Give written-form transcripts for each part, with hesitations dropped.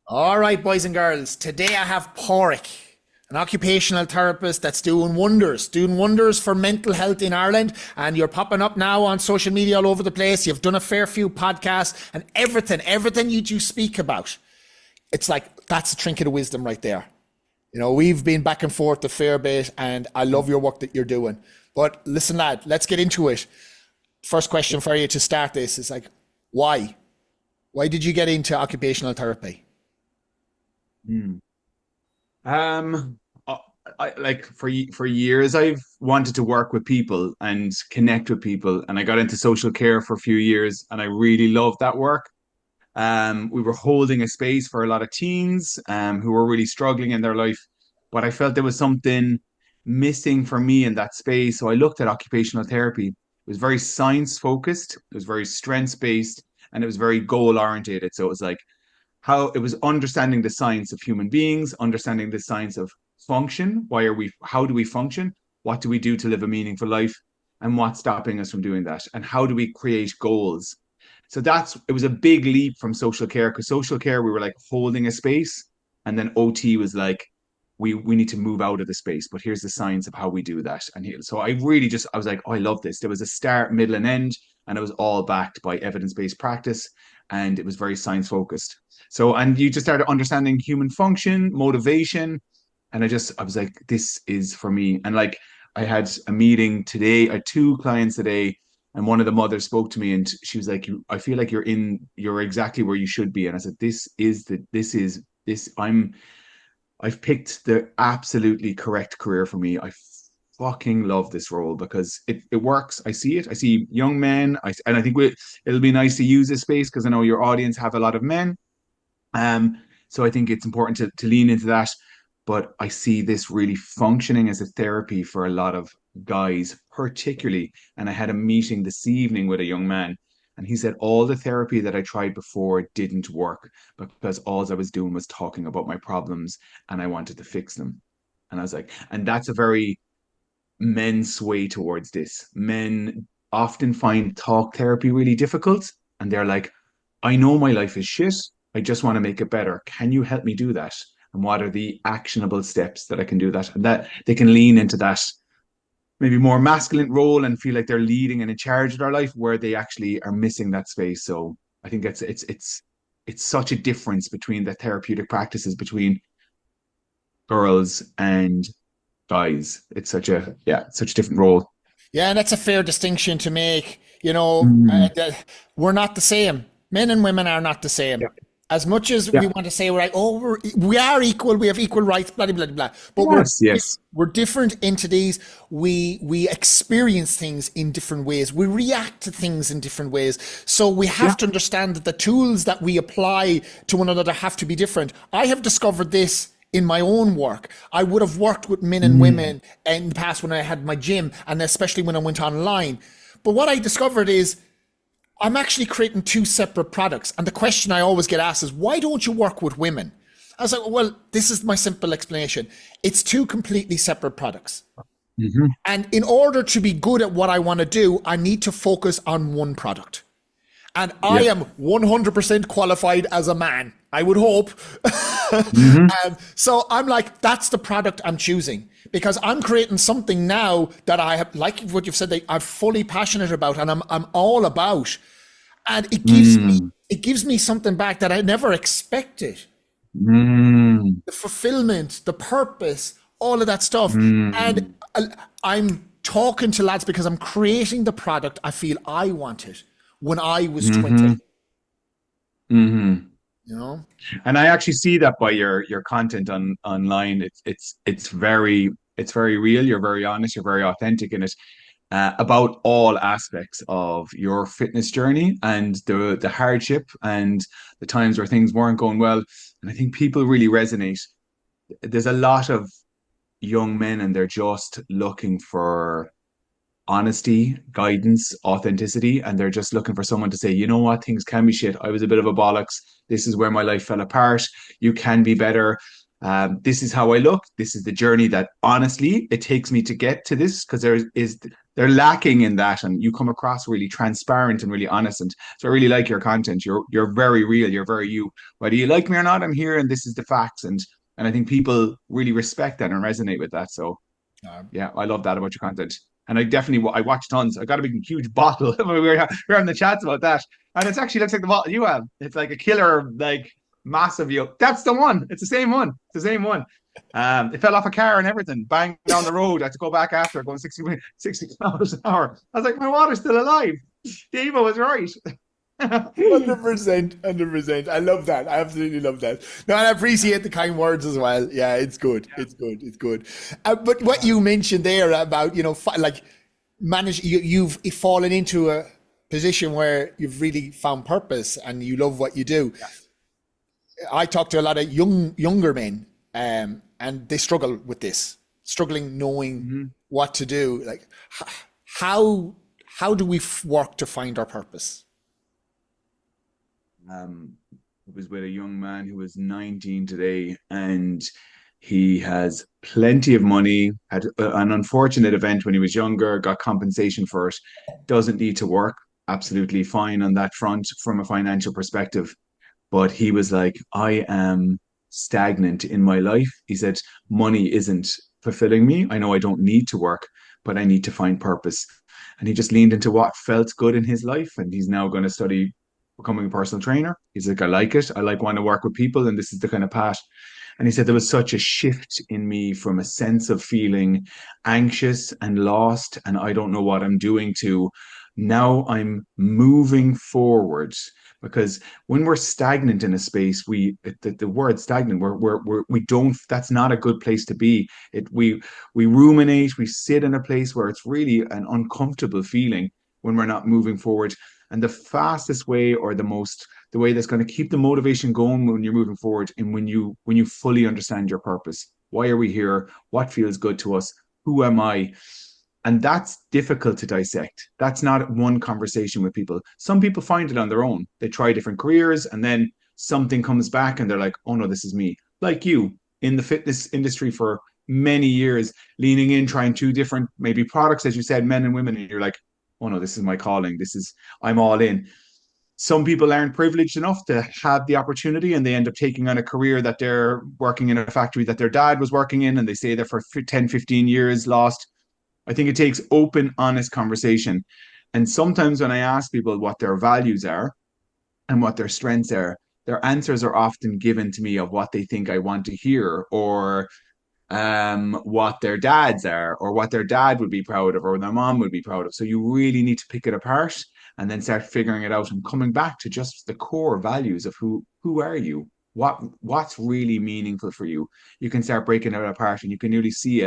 All right, boys and girls. Today I have Padraig, an occupational therapist that's doing wonders for mental health in Ireland. And you're popping up now on social media all over the place. You've done a fair few podcasts and everything you do speak about. It's like, that's a trinket of wisdom right there. We've been back and forth a fair bit and I love your work that you're doing. But listen, lad, let's get into it. First question for you to start this is like, why? Why did you get into occupational therapy? Hmm. Um, I, like for years, I've wanted to work with people and connect with people, and I got into social care for a few years, and I really loved that work. We were holding a space for a lot of teens, who were really struggling in their life, but I felt there was something missing for me in that space. So I looked at occupational therapy. It was very science focused, it was very strengths based, and it was very goal orientated. So it was like how it was understanding the science of human beings, understanding the science of function. How do we function? What do we do to live a meaningful life? And what's stopping us from doing that? And how do we create goals? So it was a big leap from social care, because social care, we were like holding a space. And then OT was like, we need to move out of the space, but here's the science of how we do that. So I was like, oh, I love this. There was a start, middle, and end, and it was all backed by evidence-based practice, and it was very science focused. So, and you just started understanding human function, motivation. And I was like, this is for me. And like, I had a meeting today, I had two clients today, and one of the mothers spoke to me and she was like, I feel like you're exactly where you should be. And I said, I've picked the absolutely correct career for me. I fucking love this role because it works. I see it. I see young men. And I think it'll be nice to use this space because I know your audience have a lot of men, so I think it's important to lean into that. But I see this really functioning as a therapy for a lot of guys, particularly. And I had a meeting this evening with a young man, and he said all the therapy that I tried before didn't work because all I was doing was talking about my problems and I wanted to fix them. And I was like, and that's a very men sway towards this. Men often find talk therapy really difficult, and they're like, I know my life is shit. I just want to make it better. Can you help me do that? And what are the actionable steps that I can do that? And that they can lean into that maybe more masculine role and feel like they're leading and in charge of their life where they actually are missing that space. So I think it's such a difference between the therapeutic practices between girls and guys. It's such a different role. Yeah, and that's a fair distinction to make. Mm. We're not the same. Men and women are not the same. Yeah. As much as we Yeah. want to say we're like, oh, we are equal, we have equal rights, blah blah blah blah. But Yes. Yes. we're different entities. We experience things in different ways. We react to things in different ways. So we Yeah. have to understand that the tools that we apply to one another have to be different. I have discovered this in my own work. I would have worked with men and Mm. women in the past when I had my gym, and especially when I went online. But what I discovered is I'm actually creating two separate products. And the question I always get asked is, why don't you work with women? I was like, well, this is my simple explanation. It's two completely separate products. Hmm. And in order to be good at what I want to do, I need to focus on one product. And I Yeah. am 100% qualified as a man, I would hope. Hmm. So I'm like, that's the product I'm choosing because I'm creating something now that I have, like what you've said, that I'm fully passionate about and I'm all about. And Mm. it gives me something back that I never expected. Mm. The fulfillment, the purpose, all of that stuff. And Mm. I'm talking to lads because I'm creating the product I feel I wanted when I was 20, Hmm. Hmm. you know? And I actually see that by your content online. It's very real. You're very honest. You're very authentic in it, about all aspects of your fitness journey and the hardship and the times where things weren't going well. And I think people really resonate. There's a lot of young men, and they're just looking for honesty, guidance, authenticity, and they're just looking for someone to say, you know what, things can be shit. I was a bit of a bollocks. This is where my life fell apart. You can be better. This is how I look. This is the journey that honestly it takes me to get to this because there is they're lacking in that, and you come across really transparent and really honest. And so I really like your content. You're very real. You're very you. Whether you like me or not, I'm here, and this is the facts. And I think people really respect that and resonate with that. So Um, yeah, I love that about your content. And I definitely I watch tons. I got a big huge bottle. We were having the chats about that, and it actually looks like the bottle you have. It's like a killer, like massive. You. That's the one. It's the same one. It's the same one. It fell off a car and everything, bang down the road. I had to go back after going 60 kilometers an hour. I was like, my water's still alive. Dave was right. 100%, 100%. I love that. I absolutely love that. No, and I appreciate the kind words as well. Yeah, it's good. It's good. It's good. But what you mentioned there about, like you've fallen into a position where you've really found purpose and you love what you do. I talk to a lot of younger men, and they struggle with this, struggling knowing Mm-hmm. what to do. Like, how do we work to find our purpose? It was with a young man who was 19 today, and he has plenty of money, had an unfortunate event when he was younger, got compensation for it, doesn't need to work, absolutely fine on that front from a financial perspective. But he was like, I am stagnant in my life. He said, money isn't fulfilling me. I know I don't need to work, but I need to find purpose. And he just leaned into what felt good in his life. And he's now going to study becoming a personal trainer. He's like, I like it. I like wanting to work with people. And this is the kind of path. And he said there was such a shift in me from a sense of feeling anxious and lost, and I don't know what I'm doing, to now I'm moving forward. Because when we're stagnant in a space, the word stagnant, we don't, that's not a good place to be. We ruminate, we sit in a place where it's really an uncomfortable feeling when we're not moving forward. And the fastest way, or the way that's going to keep the motivation going when you're moving forward, and when you fully understand your purpose. Why are we here? What feels good to us? Who am I? And that's difficult to dissect. That's not one conversation with people. Some people find it on their own. They try different careers, and then something comes back and they're like, oh no, this is me. Like you in the fitness industry for many years, leaning in, trying two different maybe products, as you said, men and women, and you're like, oh no, this is my calling. I'm all in. Some people aren't privileged enough to have the opportunity, and they end up taking on a career that they're working in a factory that their dad was working in, and they stay there for 10, 15 years lost. I think it takes open, honest conversation. And sometimes when I ask people what their values are and what their strengths are, their answers are often given to me of what they think I want to hear, or what their dads are, or what their dad would be proud of, or their mom would be proud of. So you really need to pick it apart and then start figuring it out and coming back to just the core values of who are you, what's really meaningful for you. You can start breaking it apart, and you can really see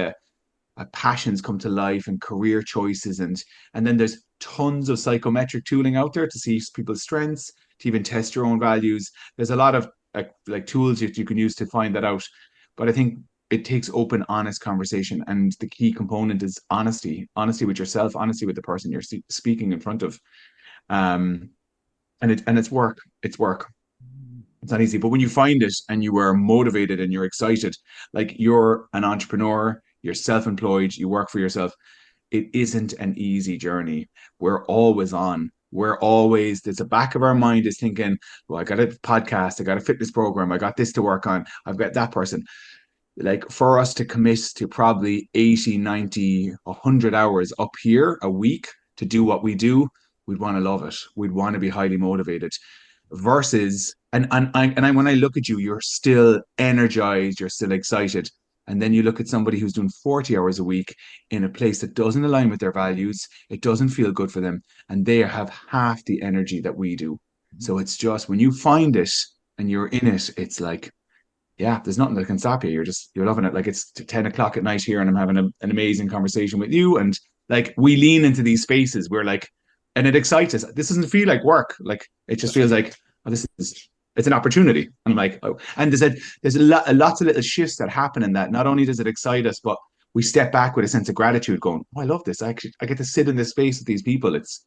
passions come to life, and career choices, and then there's tons of psychometric tooling out there to see people's strengths, to even test your own values. There's a lot of like tools that you can use to find that out. But I think it takes open, honest conversation, and the key component is honesty with yourself, honesty with the person you're speaking in front of. um and it's work. It's not easy, but when you find it and you are motivated and you're excited, like you're an entrepreneur, you're self-employed, you work for yourself, it isn't an easy journey. We're always on. There's a back of our mind is thinking, well, I got a podcast, I got a fitness program, I got this to work on, I've got that person. Like for us to commit to probably 80, 90, 100 hours up here a week to do what we do, we'd want to love it. We'd want to be highly motivated versus, when I look at you, you're still energized, you're still excited. And then you look at somebody who's doing 40 hours a week in a place that doesn't align with their values, it doesn't feel good for them, and they have half the energy that we do. So it's just when you find it and you're in it, it's like, yeah, there's nothing that can stop you. You're loving it. Like it's 10 o'clock at night here, and I'm having an amazing conversation with you. And like we lean into these spaces where like, and it excites us. This doesn't feel like work. Like it just feels like, oh, it's an opportunity. And I'm like, oh, and lots of little shifts that happen in that. Not only does it excite us, but we step back with a sense of gratitude, going, oh, I love this. I get to sit in this space with these people. It's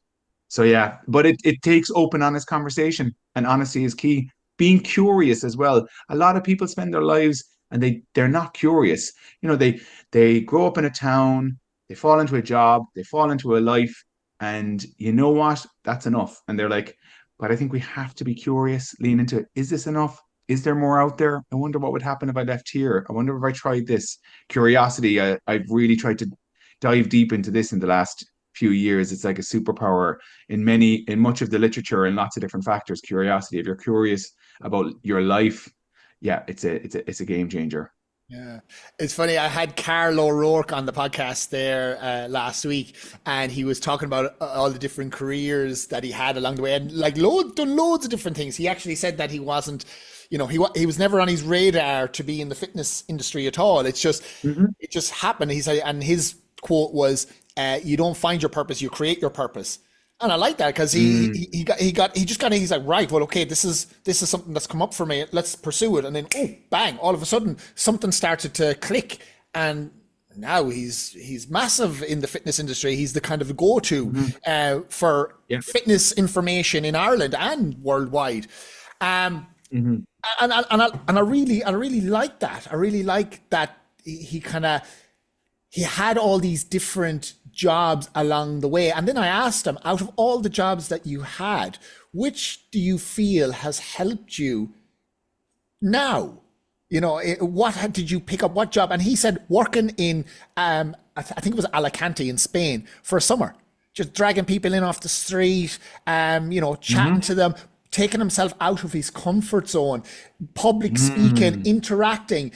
so yeah, but it takes open, honest conversation, and honesty is key. Being curious as well. A lot of people spend their lives and they're not curious. They grow up in a town, They fall into a job, they fall into a life, and you know what? That's enough. And they're like, but I think we have to be curious, lean into it. Is this enough? Is there more out there? I wonder what would happen if I left here. I wonder if I tried this. Curiosity, I've really tried to dive deep into this in the last few years. It's like a superpower in much of the literature and lots of different factors. Curiosity. If you're curious about your life, yeah, it's a game changer. Yeah, it's funny. I had Carl O'Rourke on the podcast there last week, and he was talking about all the different careers that he had along the way, and like done loads of different things. He actually said that he wasn't, he was never on his radar to be in the fitness industry at all. Hmm. It just happened. He said, and his quote was, "You don't find your purpose, you create your purpose." And I like that because Mm, he just kind of, he's like, right, well, okay, this is something that's come up for me. Let's pursue it. And then, oh, bang, all of a sudden something started to click, and now he's massive in the fitness industry. He's the kind of go-to mhm. for Yeah. fitness information in Ireland and worldwide. Um, Hmm. and I really like that. I really like that he kind of, he had all these different jobs along the way. And then I asked him, out of all the jobs that you had, which do you feel has helped you now? What did you pick up? What job? And he said working in, I think it was Alicante in Spain for a summer, just dragging people in off the street, chatting Hmm. to them, taking himself out of his comfort zone, public speaking, Mm, interacting.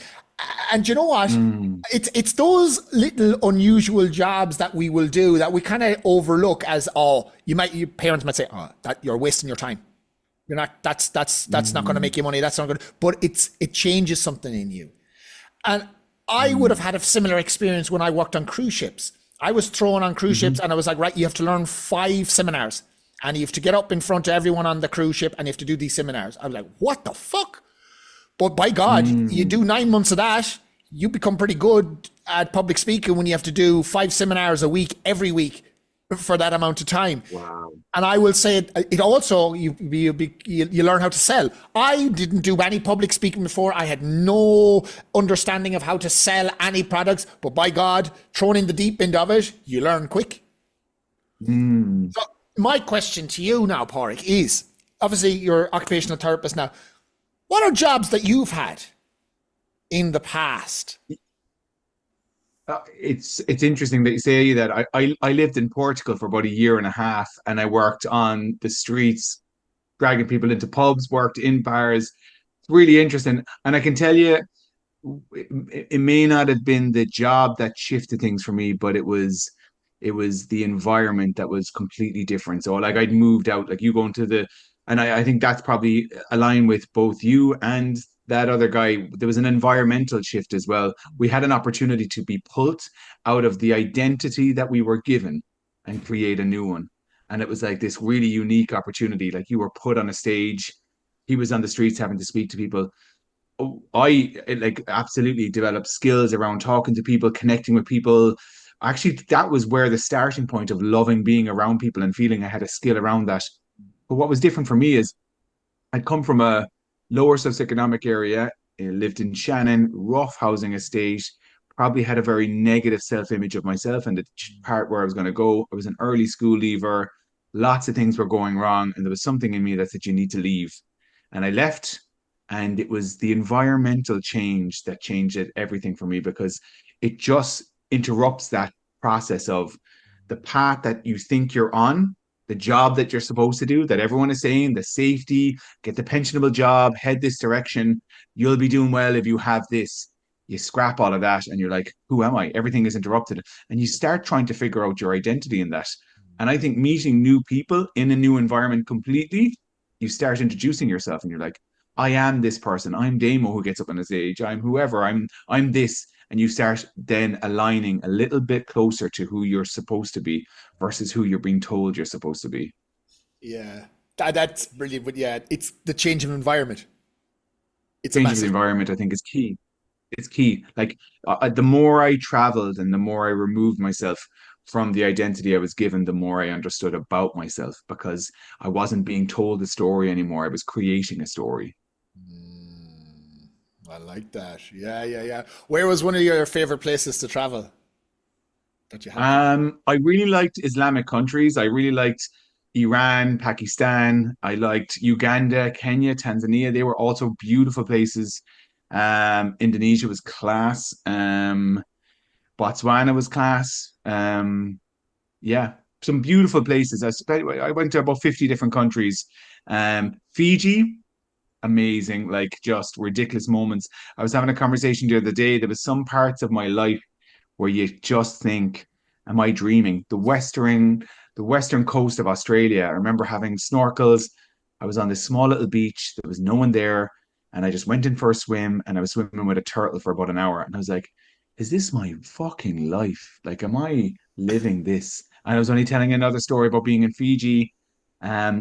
And you know what? mm, It's those little unusual jobs that we will do that we kind of overlook as, oh, your parents might say, oh, that you're wasting your time. You're not, that's not going to mm, make you money. That's not good. But it changes something in you. And I would have mm, had a similar experience when I worked on cruise ships. I was thrown on cruise ships mhm, and I was like, right, you have to learn 5 seminars and you have to get up in front of everyone on the cruise ship and you have to do these seminars. I was like, what the fuck? But by God, you mm. do 9 months of that, you become pretty good at public speaking when you have to do 5 seminars a week, every week for that amount of time. Wow. And I will say it also, you learn how to sell. I didn't do any public speaking before. I had no understanding of how to sell any products. But by God, thrown in the deep end of it, you learn quick. Mm. So my question to you now, Padraig, is obviously you're an occupational therapist now. What are jobs that you've had in the past? It's interesting that you say that. I lived in Portugal for about a year and a half, and I worked on the streets, dragging people into pubs, worked in bars. It's really interesting, and I can tell you, it may not have been the job that shifted things for me, but it was the environment that was completely different. So like I'd moved out, like you going to the, and I think that's probably aligned with both you and that other guy. There was an environmental shift as well. We had an opportunity to be pulled out of the identity that we were given and create a new one. And it was like this really unique opportunity. Like you were put on a stage, he was on the streets having to speak to people. I like absolutely developed skills around talking to people, connecting with people. Actually, that was where the starting point of loving being around people and feeling I had a skill around that. But what was different for me is I'd come from a lower socioeconomic area, lived in Shannon, rough housing estate, probably had a very negative self-image of myself and the part where I was going to go. I was an early school leaver. Lots of things were going wrong, and there was something in me that said you need to leave. And I left, and it was the environmental change that changed everything for me because it just interrupts that process of the path that you think you're on, the job that you're supposed to do, that everyone is saying, the safety, get the pensionable job, head this direction. You'll be doing well if you have this. You scrap all of that and you're like, who am I? Everything is interrupted. And you start trying to figure out your identity in that. And I think meeting new people in a new environment completely, you start introducing yourself and you're like, I am this person. I'm Damo who gets up on the stage. I'm whoever. I'm this. And you start then aligning a little bit closer to who you're supposed to be versus who you're being told you're supposed to be. Yeah, that's brilliant. But yeah, it's the change of environment. It's a Change of the massive. environment, I think, is key. It's key. Like the more I traveled and the more I removed myself from the identity I was given, the more I understood about myself because I wasn't being told a story anymore. I was creating a story. Mm, I like that. Yeah, yeah, yeah. Where was one of your favorite places to travel? that you had to? I really liked Islamic countries. I really liked Iran, Pakistan. I liked Uganda, Kenya, Tanzania. They were also beautiful places. Indonesia was class. Botswana was class. Yeah, some beautiful places. I went to about 50 different countries. Fiji, amazing, like just ridiculous moments. I was having a conversation the other day. There was some parts of my life where you just think, am I dreaming? The western coast of Australia. I remember having snorkels. I was on this small little beach. There was no one there. And I just went in for a swim and I was swimming with a turtle for about an hour. And I was like, is this my fucking life? Like, am I living this? And I was only telling another story about being in Fiji,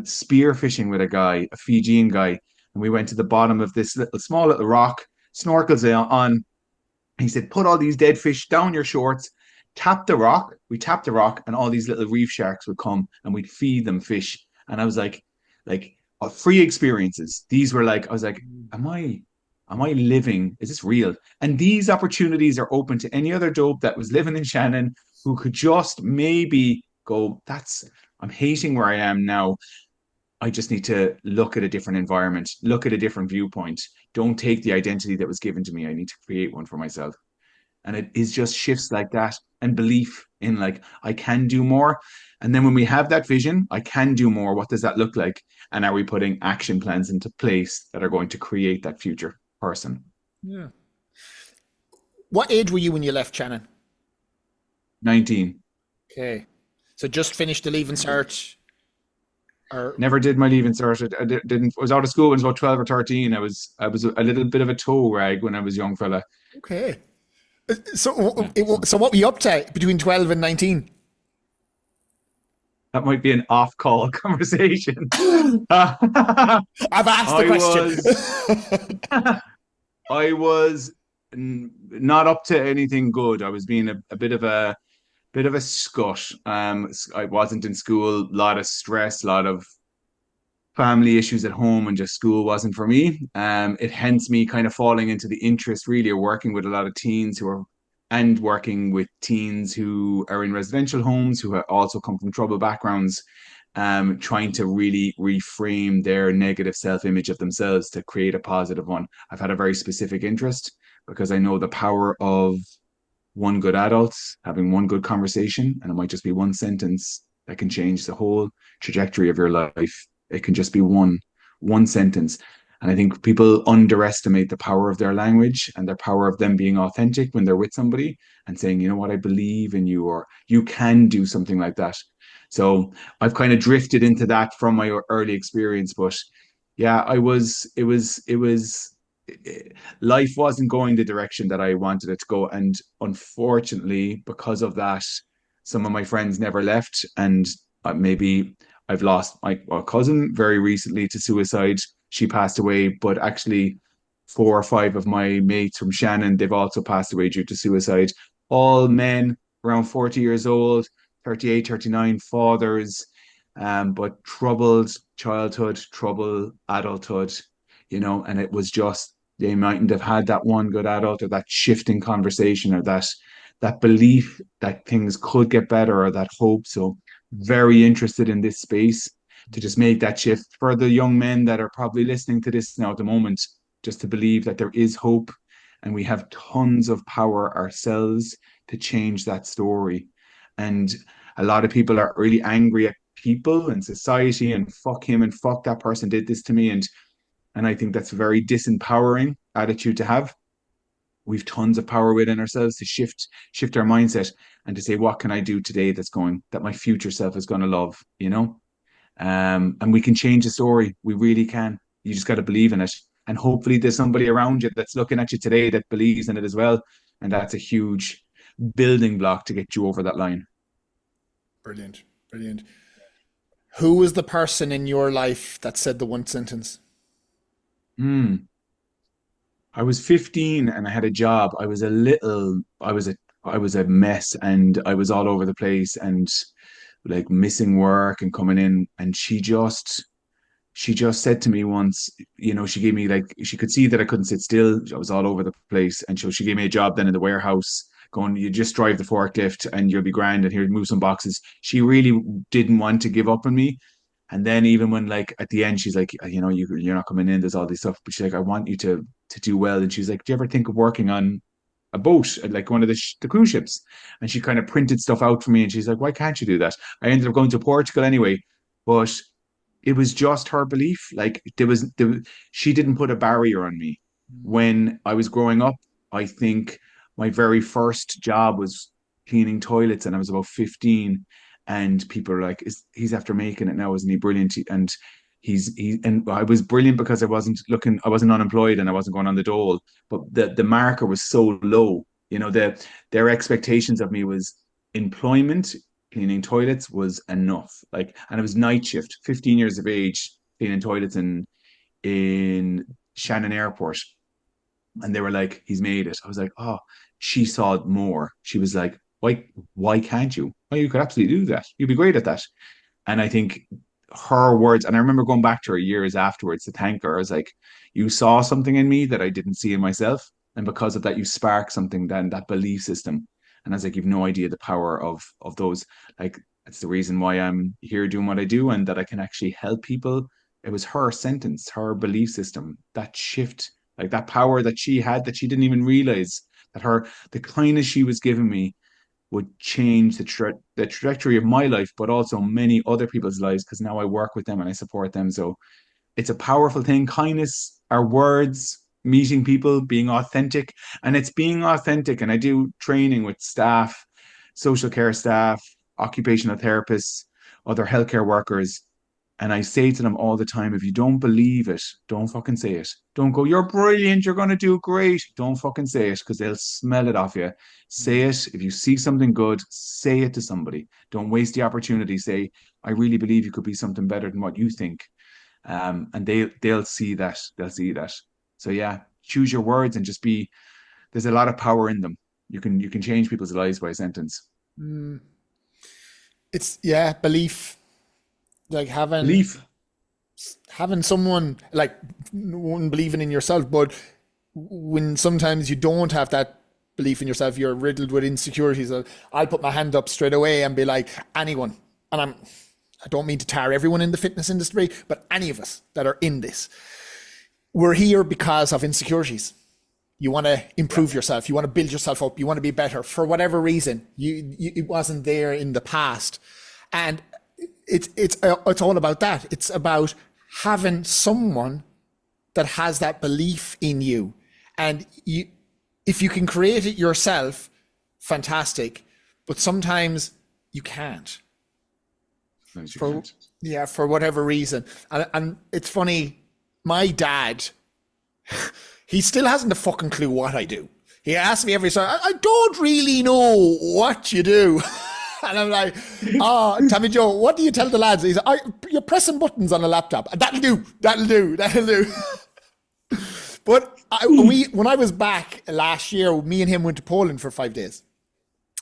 spear fishing with a guy, a Fijian guy. And we went to the bottom of this small little rock, snorkels on. He said, put all these dead fish down your shorts, tap the rock. We tapped the rock, and all these little reef sharks would come and we'd feed them fish. And I was like free experiences. These were like, I was like, am I living? Is this real? And these opportunities are open to any other dope that was living in Shannon who could just maybe go, I'm hating where I am now. I just need to look at a different environment, look at a different viewpoint. Don't take the identity that was given to me. I need to create one for myself. And it is just shifts like that and belief in like, I can do more. And then when we have that vision, I can do more. What does that look like? And are we putting action plans into place that are going to create that future person? Yeah. What age were you when you left Shannon? 19. Okay. So just finished the leaving cert, or Never did my leaving cert. I didn't. I was out of school when I was about 12 or 13. I was a little bit of a toe rag when I was a young fella. okay. So, Yeah, so so what were you up to between 12 and 19? that might be an off-call conversation. I I've asked the question. was I was not up to anything good. I was being a bit of a scut. I wasn't in school. A lot of stress, a lot of family issues at home, and just school wasn't for me. It hence me kind of falling into the interest really of working with a lot of teens and working with teens who are in residential homes who also come from troubled backgrounds, trying to really reframe their negative self-image of themselves to create a positive one. I've had a very specific interest because I know the power of one good adult having one good conversation, and it might just be one sentence that can change the whole trajectory of your life. It can just be one sentence. And I think people underestimate the power of their language and their power of them being authentic when they're with somebody and saying, you know what, I believe in you, or you can do something like that. So I've kind of drifted into that from my early experience. But yeah, life wasn't going the direction that I wanted it to go. And unfortunately, because of that, some of my friends never left. And maybe I've lost my cousin very recently to suicide. She passed away, but actually, four or five of my mates from Shannon, they've also passed away due to suicide. All men around 40 years old, 38, 39, fathers, but troubled childhood, troubled adulthood, and it was just they mightn't have had that one good adult or that shifting conversation or that belief that things could get better or that hope. So very interested in this space to just make that shift for the young men that are probably listening to this now at the moment, just to believe that there is hope and we have tons of power ourselves to change that story. And a lot of people are really angry at people and society and fuck him and fuck that person did this to me. And I think that's a very disempowering attitude to have. We've tons of power within ourselves to shift our mindset and to say, what can I do today that my future self is going to love, and we can change the story. We really can. You just got to believe in it. And hopefully there's somebody around you that's looking at you today that believes in it as well. And that's a huge building block to get you over that line. Brilliant, brilliant. Who was the person in your life that said the one sentence? Hmm. I was 15 and I had a job. I was a mess and I was all over the place and like missing work and coming in. And she just said to me once, she gave me, like, she could see that I couldn't sit still. I was all over the place. And she gave me a job then in the warehouse, going, you just drive the forklift and you'll be grand and here, move some boxes. She really didn't want to give up on me. And then even when like at the end, she's like, you're not coming in, there's all this stuff. But she's like, I want you to do well. And she's like, do you ever think of working on a boat, like one of the cruise ships? And she kind of printed stuff out for me. And she's like, why can't you do that? I ended up going to Portugal anyway. But it was just her belief. Like she didn't put a barrier on me. When I was growing up, I think my very first job was cleaning toilets, and I was about 15. And people are like, he's after making it now, isn't he brilliant? And and I was brilliant because I wasn't unemployed and I wasn't going on the dole. But the marker was so low. Their expectations of me was employment, cleaning toilets was enough. Like, and it was night shift, 15 years of age, cleaning toilets in Shannon Airport. And they were like, he's made it. I was like, oh, she saw more. She was like, why can't you? Oh, you could absolutely do that. You'd be great at that. And I think her words, and I remember going back to her years afterwards to thank her. I was like, you saw something in me that I didn't see in myself. And because of that, you sparked something, then that belief system. And I was like, you've no idea the power of those. Like, that's the reason why I'm here doing what I do and that I can actually help people. It was her sentence, her belief system, that shift, like that power that she had that she didn't even realize, that the kindness she was giving me would change the trajectory of my life, but also many other people's lives, because now I work with them and I support them. So it's a powerful thing. Kindness, our words, meeting people, being authentic. And it's being authentic. And I do training with staff, social care staff, occupational therapists, other healthcare workers. And I say to them all the time, if you don't believe it, don't fucking say it. Don't go, you're brilliant, you're going to do great. Don't fucking say it, because they'll smell it off you. Say it. If you see something good, say it to somebody. Don't waste the opportunity. Say, I really believe you could be something better than what you think. And they'll see that. They'll see that. So yeah, choose your words and just be, there's a lot of power in them. You can change people's lives by a sentence. It's belief. Like Belief. having someone, like, one, believing in yourself, but when sometimes you don't have that belief in yourself, you're riddled with insecurities. I'll put my hand up straight away and be like, anyone, and I don't mean to tar everyone in the fitness industry, but any of us that are in this, we're here because of insecurities. You want to improve yourself. You want to build yourself up. You want to be better for whatever reason. It wasn't there in the past, and it's all about that. It's about having someone that has that belief in you, and if you can create it yourself, fantastic. But sometimes you can't. For whatever reason. And it's funny, my dad, he still hasn't a fucking clue what I do. He asks me every time, I don't really know what you do. And I'm like, Tommy Joe, what do you tell the lads? He's like, you're pressing buttons on a laptop. That'll do. But when I was back last year, me and him went to Poland for 5 days.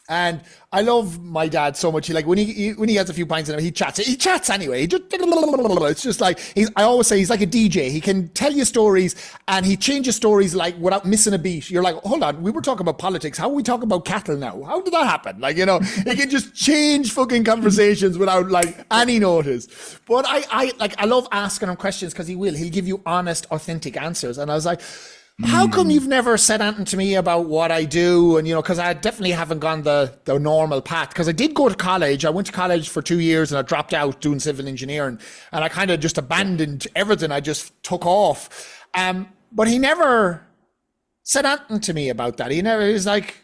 And I love my dad so much. When he has a few pints in him, he chats anyway. It's just like, I always say he's like a DJ. He can tell you stories, and he changes stories like without missing a beat. You're like, hold on, we were talking about politics. How are we talking about cattle now? How did that happen? He can just change fucking conversations without like any notice. But I love asking him questions, because he'll give you honest, authentic answers. And I was like, how come you've never said anything to me about what I do? And, because I definitely haven't gone the normal path. Because I did go to college. I went to college for 2 years and I dropped out doing civil engineering. And I kind of just abandoned everything. I just took off. But he never said anything to me about that. He was like,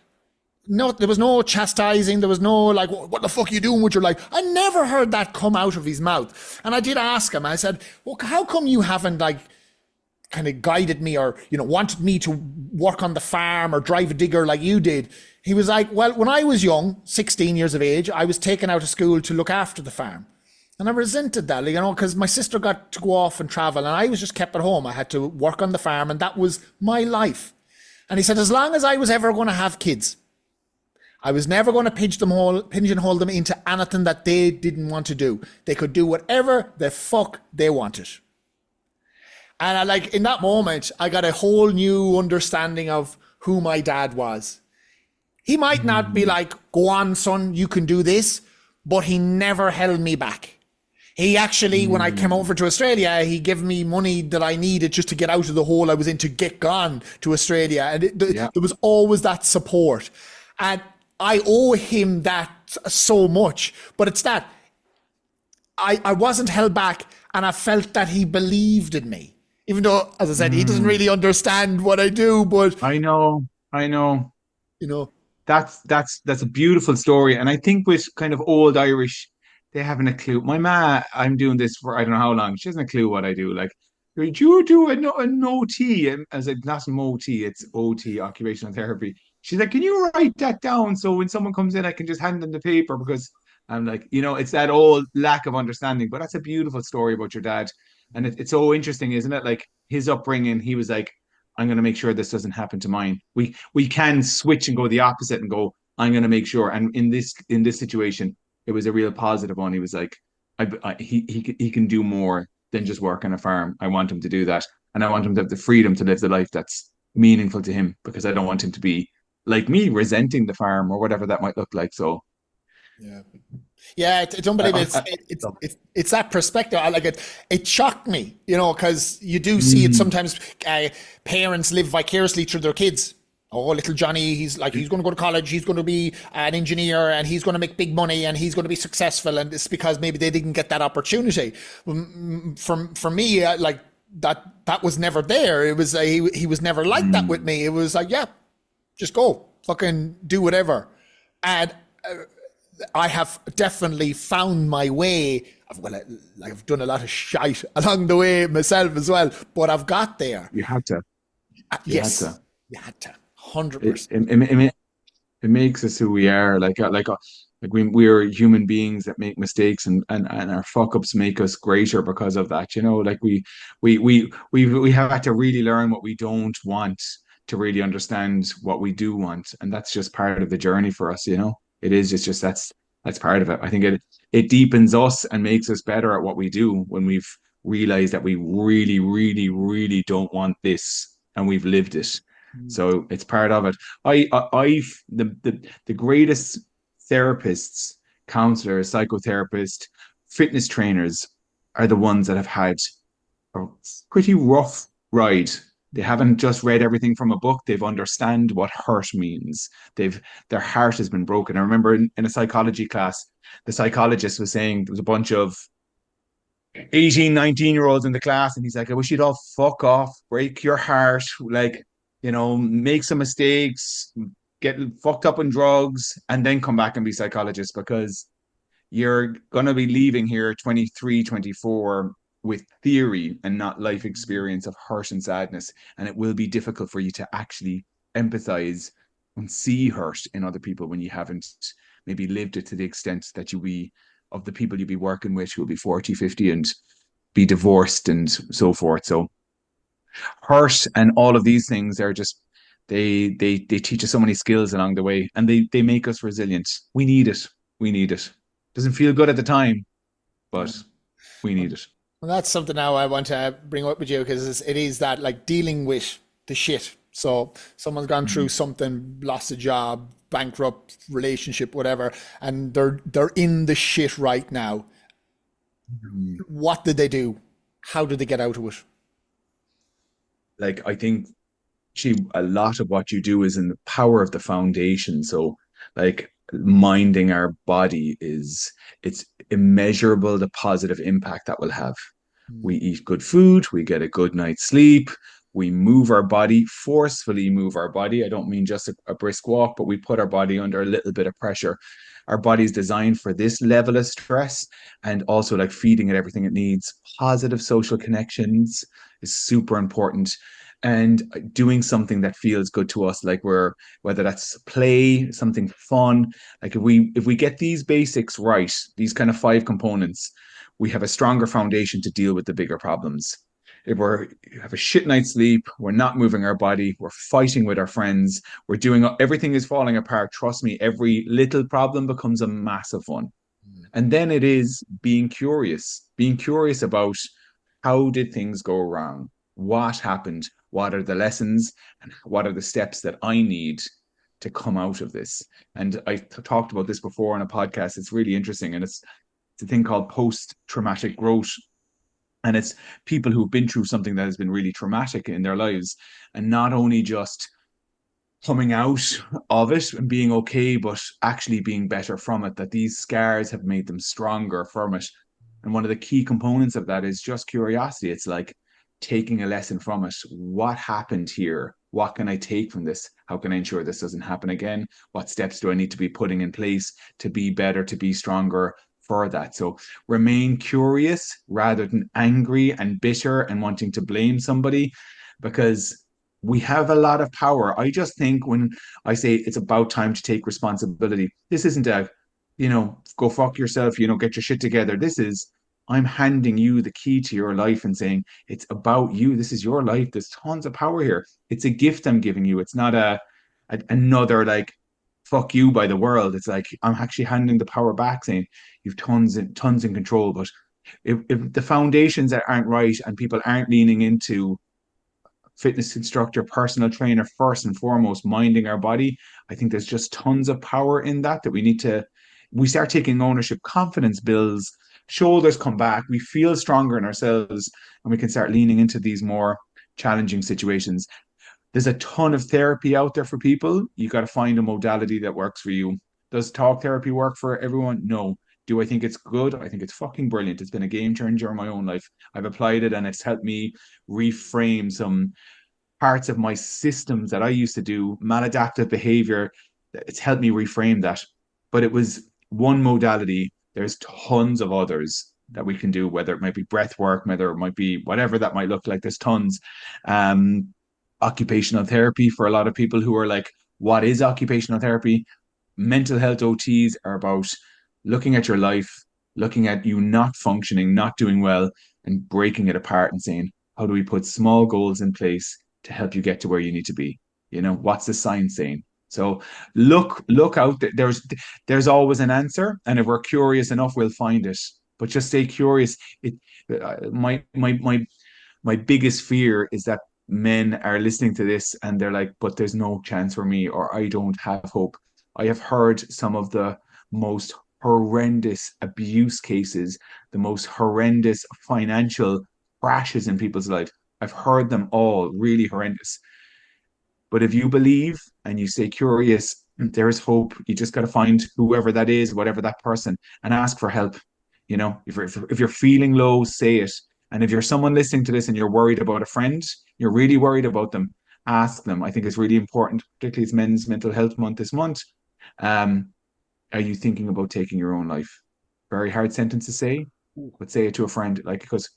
no, there was no chastising. There was no like, what the fuck are you doing with your life? I never heard that come out of his mouth. And I did ask him, I said, well, how come you haven't like kind of guided me or, wanted me to work on the farm or drive a digger like you did? He was like, well, when I was young, 16 years of age, I was taken out of school to look after the farm. And I resented that, because my sister got to go off and travel and I was just kept at home. I had to work on the farm and that was my life. And he said, as long as I was ever going to have kids, I was never going to pigeonhole them into anything that they didn't want to do. They could do whatever the fuck they wanted. And in that moment, I got a whole new understanding of who my dad was. He might not be Mm. like, go on, son, you can do this, but he never held me back. He actually, when I came Mm. over to Australia, he gave me money that I needed just to get out of the hole I was in to get gone to Australia. And Yeah. there was always that support. And I owe him that so much. But it's that I wasn't held back and I felt that he believed in me. Even though, as I said, he doesn't Mm. really understand what I do, but, I know. I know. you know, That's a beautiful story. And I think with kind of old Irish, they haven't a clue. My ma, I'm doing this for I don't know how long. She hasn't a clue what I do. Like, do you do an OT? And I was like, that's MOT, it's OT, occupational therapy. She's like, can you write that down so when someone comes in, I can just hand them the paper because I'm like, it's that old lack of understanding. But that's a beautiful story about your dad. And it's so interesting, isn't it? Like his upbringing, he was like, I'm going to make sure this doesn't happen to mine. We can switch and go the opposite and go, I'm going to make sure. And in this situation, it was a real positive one. He was like, he can do more than just work on a farm. I want him to do that, and I want him to have the freedom to live the life that's meaningful to him because I don't want him to be like me, resenting the farm or whatever that might look like. So yeah. Yeah, it's I, unbelievable. I, It's I it's that perspective. I like it. It shocked me, because you do see it mm, sometimes. Parents live vicariously through their kids. Oh, little Johnny, he's going to go to college. He's going to be an engineer, and he's going to make big money, and he's going to be successful. And it's because maybe they didn't get that opportunity. For me, like that was never there. It was he was never like that with mm, me. It was like, yeah, just go, fucking do whatever, and I have definitely found my way. Well, I've done a lot of shite along the way myself as well, but I've got there. you had to, you had Yes, to. you had to, 100%. It makes us who we are. Like we're human beings that make mistakes, and our fuck ups make us greater because of that. Like we have had to really learn what we don't want to really understand what we do want, and that's just part of the journey for us. It is just that's part of it. I think it deepens us and makes us better at what we do when we've realized that we really, really, really don't want this, and we've lived it. So it's part of it. The greatest therapists, counselors, psychotherapists, fitness trainers are the ones that have had a pretty rough ride. They haven't just read everything from a book. They've understand what hurt means. Their heart has been broken. I remember in a psychology class, the psychologist was saying there was a bunch of 18, 19-year-olds in the class, and he's like, I wish you'd all fuck off, break your heart, like, make some mistakes, get fucked up on drugs, and then come back and be psychologists because you're gonna be leaving here 23, 24 with theory and not life experience of hurt and sadness. And it will be difficult for you to actually empathize and see hurt in other people when you haven't maybe lived it to the extent that you be of the people you'll be working with who will be 40, 50 and be divorced and so forth. So hurt and all of these things are just they teach us so many skills along the way, and they make us resilient. We need it. We need it. Doesn't feel good at the time, Yeah. but we need it. Well, that's something now I want to bring up with you because it is that like dealing with the shit. So someone's gone through Mm. something, lost a job, bankrupt, relationship, whatever, and they're in the shit right now. Mm. What did they do? How did they get out of it? Like I think a lot of what you do is in the power of the foundation. So like minding our body it's immeasurable the positive impact that will have. We Mm, eat good food, we get a good night's sleep, we move our body, forcefully move our body. I don't mean just a brisk walk, but we put our body under a little bit of pressure. Our body's designed for this level of stress, and also like feeding it everything it needs. Positive social connections is super important, and doing something that feels good to us, like whether that's play, something fun. Like if we get these basics right, these kind of five components, we have a stronger foundation to deal with the bigger problems. If we have a shit night's sleep, we're not moving our body, we're fighting with our friends, we're doing everything is falling apart. Trust me, every little problem becomes a massive one. mm, And then it is being curious about how did things go wrong? What happened? What are the lessons? And what are the steps that I need to come out of this. And I talked about this before on a podcast. It's really interesting. And it's a thing called post-traumatic growth. And it's people who've been through something that has been really traumatic in their lives, and not only just coming out of it and being okay, but actually being better from it, that these scars have made them stronger from it. And one of the key components of that is just curiosity. It's like taking a lesson from it. What happened here? What can I take from this? How can I ensure this doesn't happen again? What steps do I need to be putting in place to be better, to be stronger for that? So remain curious rather than angry and bitter and wanting to blame somebody, because we have a lot of power. I just think when I say it's about time to take responsibility, this isn't a, go fuck yourself, get your shit together. This is, I'm handing you the key to your life and saying, it's about you. This is your life. There's tons of power here. It's a gift I'm giving you. It's not another like, fuck you by the world. It's like, I'm actually handing the power back saying, you've tons in control. But if the foundations aren't right and people aren't leaning into fitness instructor, personal trainer, first and foremost, minding our body, I think there's just tons of power in that we start taking ownership, confidence builds, shoulders come back, we feel stronger in ourselves, and we can start leaning into these more challenging situations. There's a ton of therapy out there for people. You got to find a modality that works for you. Does talk therapy work for everyone? No. Do I think it's good? I think it's fucking brilliant. It's been a game changer in my own life. I've applied it and it's helped me reframe some parts of my systems that I used to do, maladaptive behavior. It's helped me reframe that. But it was one modality. There's tons of others that we can do, whether it might be breath work, whether it might be whatever that might look like. There's tons. Occupational therapy for a lot of people who are like, what is occupational therapy? Mental health OTs are about looking at your life, looking at you not functioning, not doing well, and breaking it apart and saying, how do we put small goals in place to help you get to where you need to be? What's the science saying? So look out. There's always an answer, and if we're curious enough, we'll find it. But just stay curious. My biggest fear is that men are listening to this and they're like, but there's no chance for me, or I don't have hope. I have heard some of the most horrendous abuse cases, the most horrendous financial crashes in people's life. I've heard them all really horrendous. But if you believe and you stay curious, there is hope. You just got to find whoever that is, whatever that person, and ask for help. If you're feeling low, say it. And if you're someone listening to this and you're worried about a friend, you're really worried about them, ask them. I think it's really important, particularly it's Men's Mental Health Month this month. Are you thinking about taking your own life? Very hard sentence to say, but say it to a friend, like, because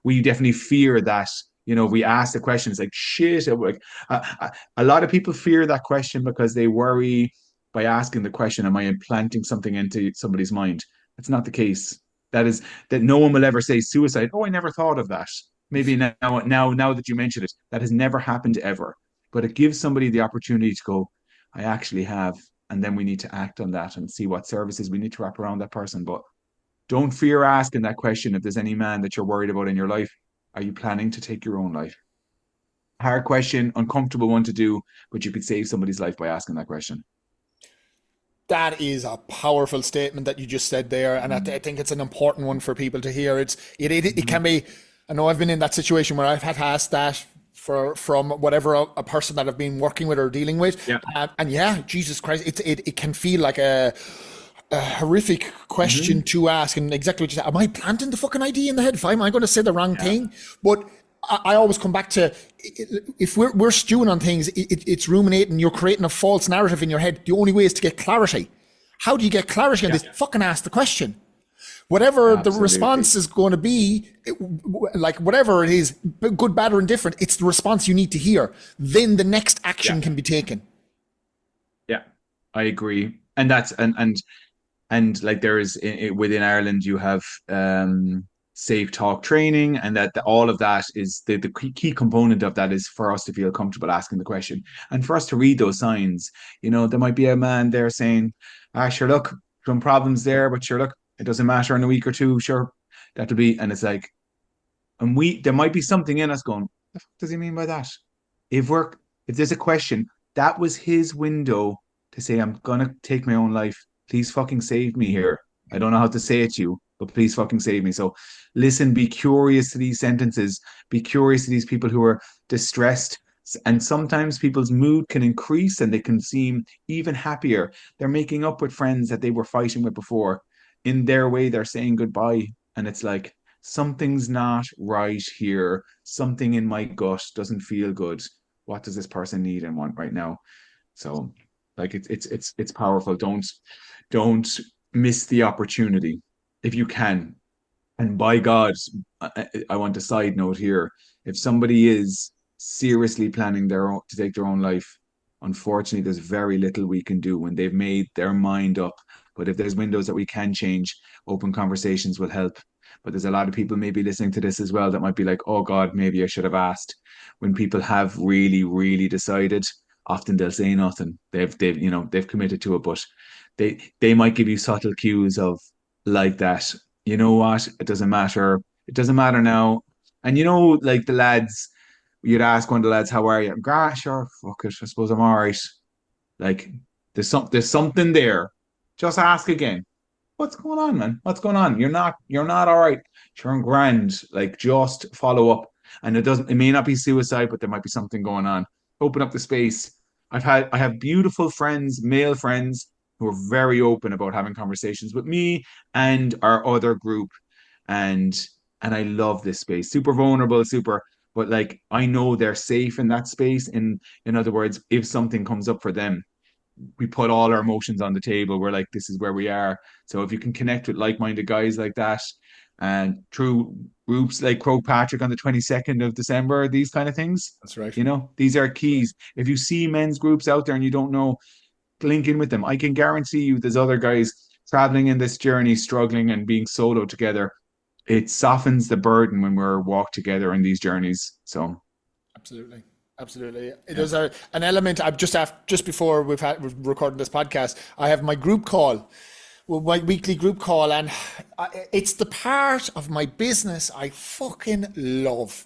we definitely fear that. We ask the questions like shit. Like, a lot of people fear that question because they worry by asking the question, am I implanting something into somebody's mind? That's not the case. That no one will ever say suicide. Oh, I never thought of that. Maybe now that you mention it, that has never happened ever. But it gives somebody the opportunity to go, I actually have, and then we need to act on that and see what services we need to wrap around that person. But don't fear asking that question. If there's any man that you're worried about in your life, are you planning to take your own life? Hard question, uncomfortable one to do, but you could save somebody's life by asking that question. That is a powerful statement that you just said there, and I think it's an important one for people to hear. It can be. I know I've been in that situation where I've had to ask that from whatever a person that I've been working with or dealing with, Yeah. and yeah, Jesus Christ, it can feel like a horrific question to ask, and exactly what you said. Am I planting the fucking idea in the head? Am I going to say the wrong thing? But I always come back to, if we're stewing on things, it's ruminating. You're creating a false narrative in your head. The only way is to get clarity. How do you get clarity on this? Fucking ask the question. Whatever the response is going to be, like whatever it is, good, bad, or indifferent, it's the response you need to hear. Then the next action can be taken. Yeah, I agree. And that's and like there is within Ireland you have safe talk training, and that all of that is the key component of that is for us to feel comfortable asking the question and for us to read those signs. There might be a man there saying, sure, look, some problems there, but sure, look, it doesn't matter in a week or two, sure, that'll be. And it's like, and there might be something in us going, what the fuck does he mean by that? If there's a question, that was his window to say, I'm gonna take my own life. Please fucking save me here. I don't know how to say it to you, but please fucking save me. So listen, be curious to these sentences, be curious to these people who are distressed. And sometimes people's mood can increase and they can seem even happier. They're making up with friends that they were fighting with before. In their way, they're saying goodbye. And it's like, something's not right here. Something in my gut doesn't feel good. What does this person need and want right now? So like it's powerful. Don't miss the opportunity if you can. And by God, I want a side note here. If somebody is seriously planning to take their own life, unfortunately, there's very little we can do when they've made their mind up. But if there's windows that we can change, open conversations will help. But there's a lot of people maybe listening to this as well that might be like, oh God, maybe I should have asked. When people have really, really decided, often they'll say nothing. They've committed to it, but they might give you subtle cues of like that. You know what? It doesn't matter. It doesn't matter now. And like the lads, you'd ask one of the lads, how are you? Gosh, sure, fuck it. I suppose I'm all right. Like there's something there. Just ask again. What's going on, man? What's going on? You're not all right. You're grand. Like just follow up. And it may not be suicide, but there might be something going on. Open up the space. I have beautiful friends, male friends, who are very open about having conversations with me and our other group. And I love this space. Super vulnerable, but like I know they're safe in that space. In other words, if something comes up for them, we put all our emotions on the table. We're like, this is where we are. So if you can connect with like-minded guys like that, and through groups like Patrick on the 22nd of December, these kind of things, That's right. these are keys. If you see men's groups out there and you don't know, link in with them. I can guarantee you there's other guys traveling in this journey, struggling and being solo together. It softens the burden when we're walked together in these journeys. So Absolutely. Absolutely. yeah. There's an element. I've just before we've recorded this podcast, I have my group call, my weekly group call, and it's the part of my business I fucking love.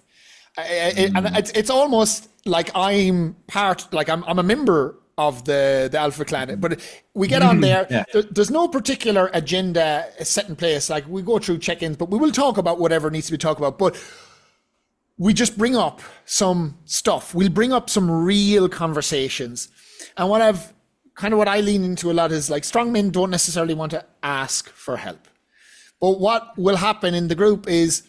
And it's almost like I'm a member of the Alpha Clan, but we get on there. Yeah. There's no particular agenda set in place. Like we go through check-ins, but we will talk about whatever needs to be talked about. But we just bring up some stuff. We'll bring up some real conversations. And what I lean into a lot is like strong men don't necessarily want to ask for help. But what will happen in the group is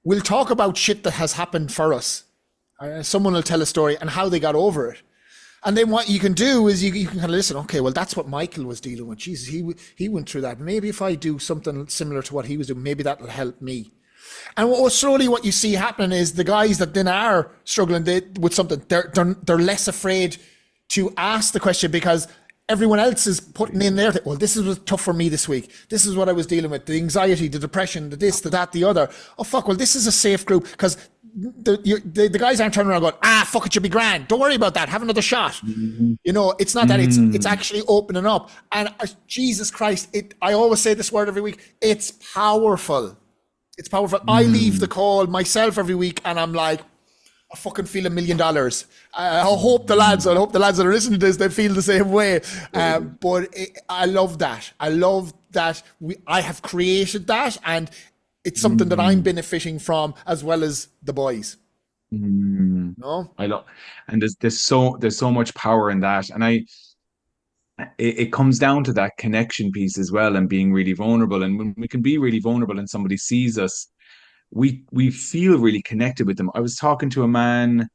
we'll talk about shit that has happened for us. Someone will tell a story and how they got over it. And then what you can do is you can kind of listen, okay, well, that's what Michael was dealing with. Jesus, he went through that. Maybe if I do something similar to what he was doing, maybe that'll help me. And slowly what you see happening is the guys that then are struggling with something, they're less afraid to ask the question because everyone else is putting in there, well, this was tough for me this week. This is what I was dealing with. The anxiety, the depression, the this, the that, the other. Oh, fuck, well, this is a safe group because the guys aren't turning around going, fuck it, you'll be grand. Don't worry about that. Have another shot. Mm-hmm. It's not that. It's actually opening up. And Jesus Christ, I always say this word every week. It's powerful. It's powerful. I leave the call myself every week and I'm like, I fucking feel $1 million. I hope the lads that are listening to this, they feel the same way. I love that. I love that I have created that and it's something that I'm benefiting from as well as the boys. No? I love, and there's so much power in that. And it comes down to that connection piece as well and being really vulnerable. And when we can be really vulnerable and somebody sees us, we feel really connected with them. I was talking to a man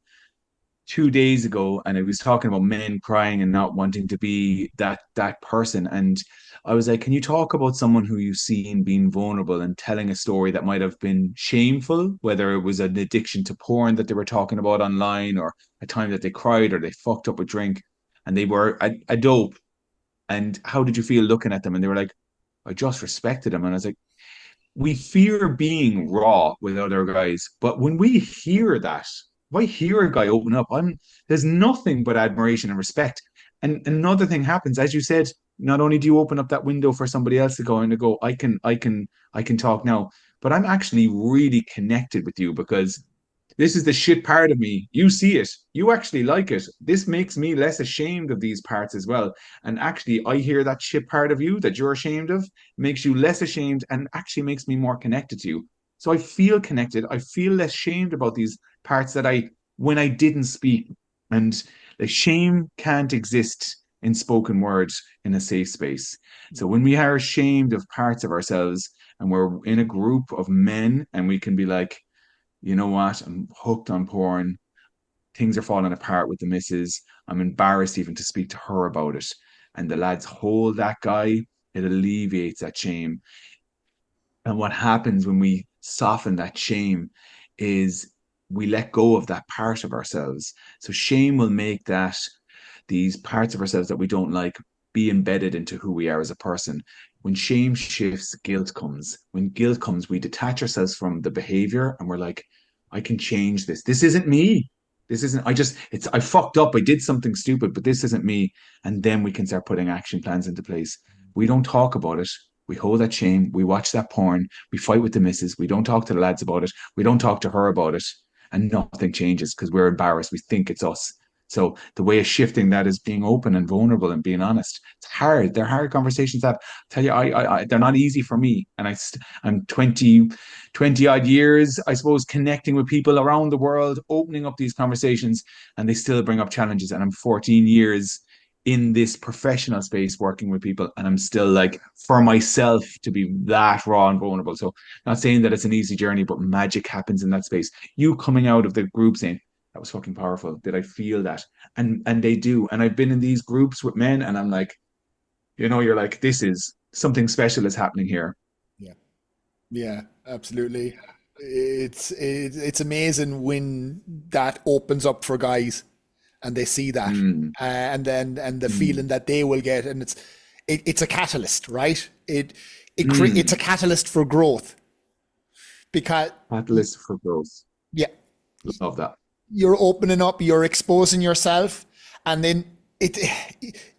2 days ago and I was talking about men crying and not wanting to be that person. And I was like, can you talk about someone who you've seen being vulnerable and telling a story that might have been shameful, whether it was an addiction to porn that they were talking about online or a time that they cried or they fucked up a drink and they were a dope. And how did you feel looking at them? And they were like, I just respected them. And I was like, we fear being raw with other guys. But when we hear that, if I hear a guy open up, there's nothing but admiration and respect. And another thing happens, as you said, not only do you open up that window for somebody else to go, I can talk now, but I'm actually really connected with you because this is the shit part of me. You see it. You actually like it. This makes me less ashamed of these parts as well. And actually, I hear that shit part of you that you're ashamed of makes you less ashamed and actually makes me more connected to you. So I feel connected. I feel less shamed about these parts that when I didn't speak. And the shame can't exist in spoken words in a safe space. So when we are ashamed of parts of ourselves and we're in a group of men and we can be like, you know what? I'm hooked on porn. Things are falling apart with the missus. I'm embarrassed even to speak to her about it. And the lads hold that guy. It alleviates that shame. And what happens when we soften that shame is we let go of that part of ourselves. So shame will make that these parts of ourselves that we don't like be embedded into who we are as a person. When shame shifts, guilt comes. When guilt comes, we detach ourselves from the behavior and we're like, I can change this. This isn't me. This isn't, I fucked up. I did something stupid, but this isn't me. And then we can start putting action plans into place. We don't talk about it. We hold that shame. We watch that porn. We fight with the missus. We don't talk to the lads about it. We don't talk to her about it. And nothing changes because we're embarrassed. We think it's us. So the way of shifting that is being open and vulnerable and being honest. It's hard. They're hard conversations that tell you, they're not easy for me. And I'm 20 odd years, I suppose, connecting with people around the world, opening up these conversations, and they still bring up challenges. And I'm 14 years in this professional space working with people, and I'm still like, for myself to be that raw and vulnerable. So not saying that it's an easy journey, but magic happens in that space. You coming out of the group saying, that was fucking powerful. Did I feel that? And they do. And I've been in these groups with men, and I'm like, you're like, this is something special is happening here. Yeah. Yeah, absolutely. It's amazing when that opens up for guys and they see that, Mm, and the mm. feeling that they will get, and it's a catalyst, right? It's a Mm. catalyst for growth because Catalyst for growth. yeah, Love that. you're opening up, you're exposing yourself, and then it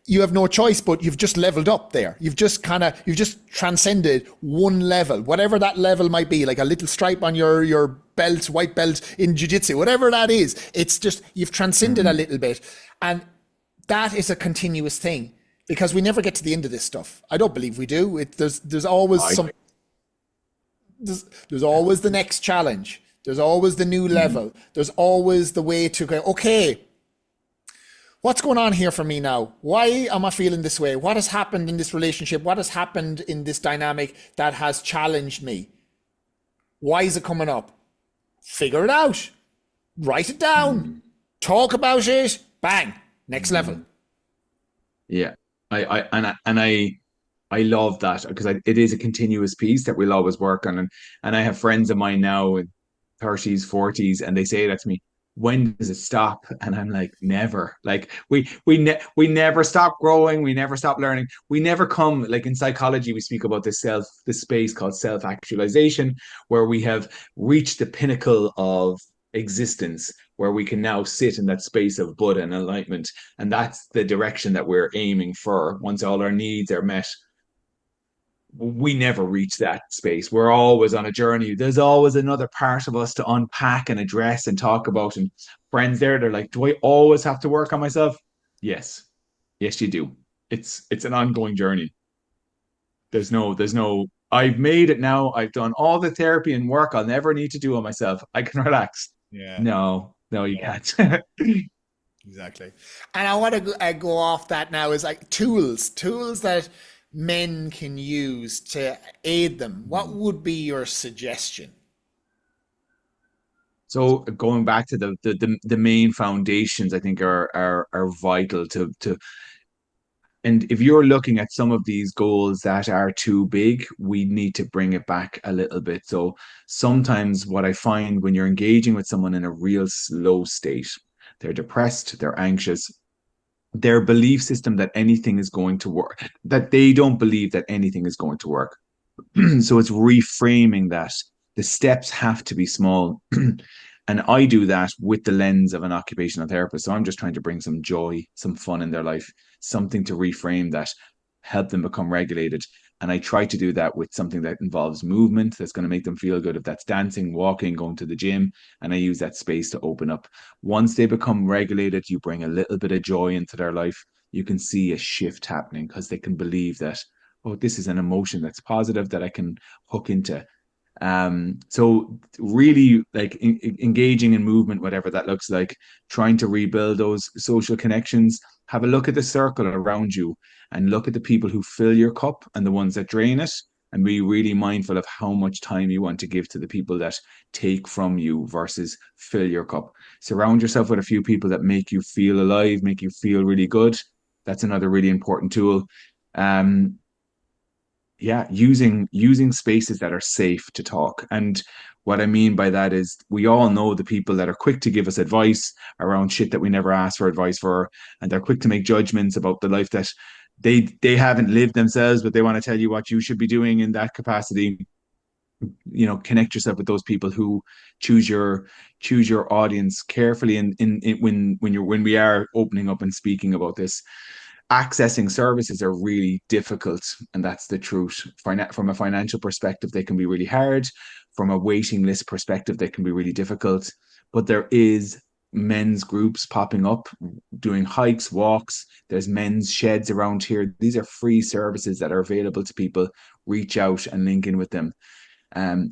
you have no choice, but you've just leveled up there. You've just transcended one level, whatever that level might be, like a little stripe on your belt, white belt in jiu-jitsu, whatever that is. It's just you've transcended a Mm. little bit. And that is a continuous thing because we never get to the end of this stuff. I don't believe we do. There's always I, there's always the next challenge. There's always the new mm, level. There's always the way to go, okay, what's going on here for me now? Why am I feeling this way? What has happened in this relationship? What has happened in this dynamic that has challenged me? Why is it coming up? Figure it out. Write it down. mm, Talk about it. Bang. Next level. mm. Yeah. I love that because it is a continuous piece that we'll always work on. And I have friends of mine now in 30s, 40s, and they say that to me, when does it stop? And I'm like, never. Like we never stop growing, we never stop learning. We never come, like in psychology, we speak about this space called self-actualization, where we have reached the pinnacle of existence, where we can now sit in that space of Buddha and enlightenment. And that's the direction that we're aiming for once all our needs are met. We never reach that space. We're always on a journey. There's always another part of us to unpack and address and talk about. And friends there, they're like, do I always have to work on myself? Yes. Yes, you do. It's an ongoing journey. There's no I've made it now. I've done all the therapy and work I'll never need to do on myself. I can relax. Yeah, No, no, you can't. exactly. And I want to go off that now is like tools that men can use to aid them. What would be your suggestion? So going back to the main foundations, I think are vital to and if you're looking at some of these goals that are too big, we need to bring it back a little bit. So sometimes what I find when you're engaging with someone in a real slow state, they're depressed, they're anxious, their belief system that anything is going to work, that they don't believe that anything is going to work. So it's reframing that the steps have to be small. And I do that with the lens of an occupational therapist. So I'm just trying to bring some joy, some fun in their life, something to reframe that, help them become regulated. And I try to do that with something that involves movement that's going to make them feel good. If that's dancing, walking, going to the gym, and I use that space to open up. Once they become regulated, you bring a little bit of joy into their life. You can see a shift happening because they can believe that, oh, this is an emotion that's positive that I can hook into. So really like engaging in movement, whatever that looks like, trying to rebuild those social connections. Have a look at the circle around you and look at the people who fill your cup and the ones that drain it, and be really mindful of how much time you want to give to the people that take from you versus fill your cup. Surround yourself with a few people that make you feel alive, make you feel really good. That's another really important tool. Um, yeah, using spaces that are safe to talk. And what I mean by that is we all know the people that are quick to give us advice around shit that we never asked for advice for, and they're quick to make judgments about the life that they haven't lived themselves, but they want to tell you what you should be doing in that capacity. Connect yourself with those people who choose your choose your audience carefully in when we are opening up and speaking about this. Accessing services are really difficult, and that's the truth. From a financial perspective, they can be really hard. From a waiting list perspective, they can be really difficult. But there is men's groups popping up doing hikes, walks. There's men's sheds around here. These are free services that are available to people. Reach out and link in with them.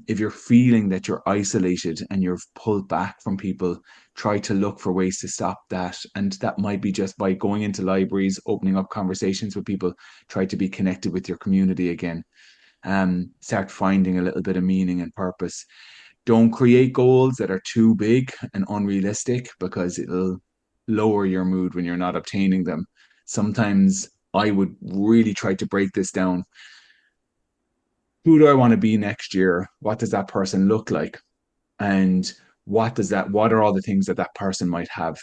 If you're feeling that you're isolated and you're pulled back from people, try to look for ways to stop that. And that might be just by going into libraries, opening up conversations with people, try to be connected with your community again. Start finding a little bit of meaning and purpose. Don't create goals that are too big and unrealistic, because it'll lower your mood when you're not obtaining them. Sometimes I would really try to break this down. Who do I want to be next year? What does that person look like? And what are all the things that that person might have?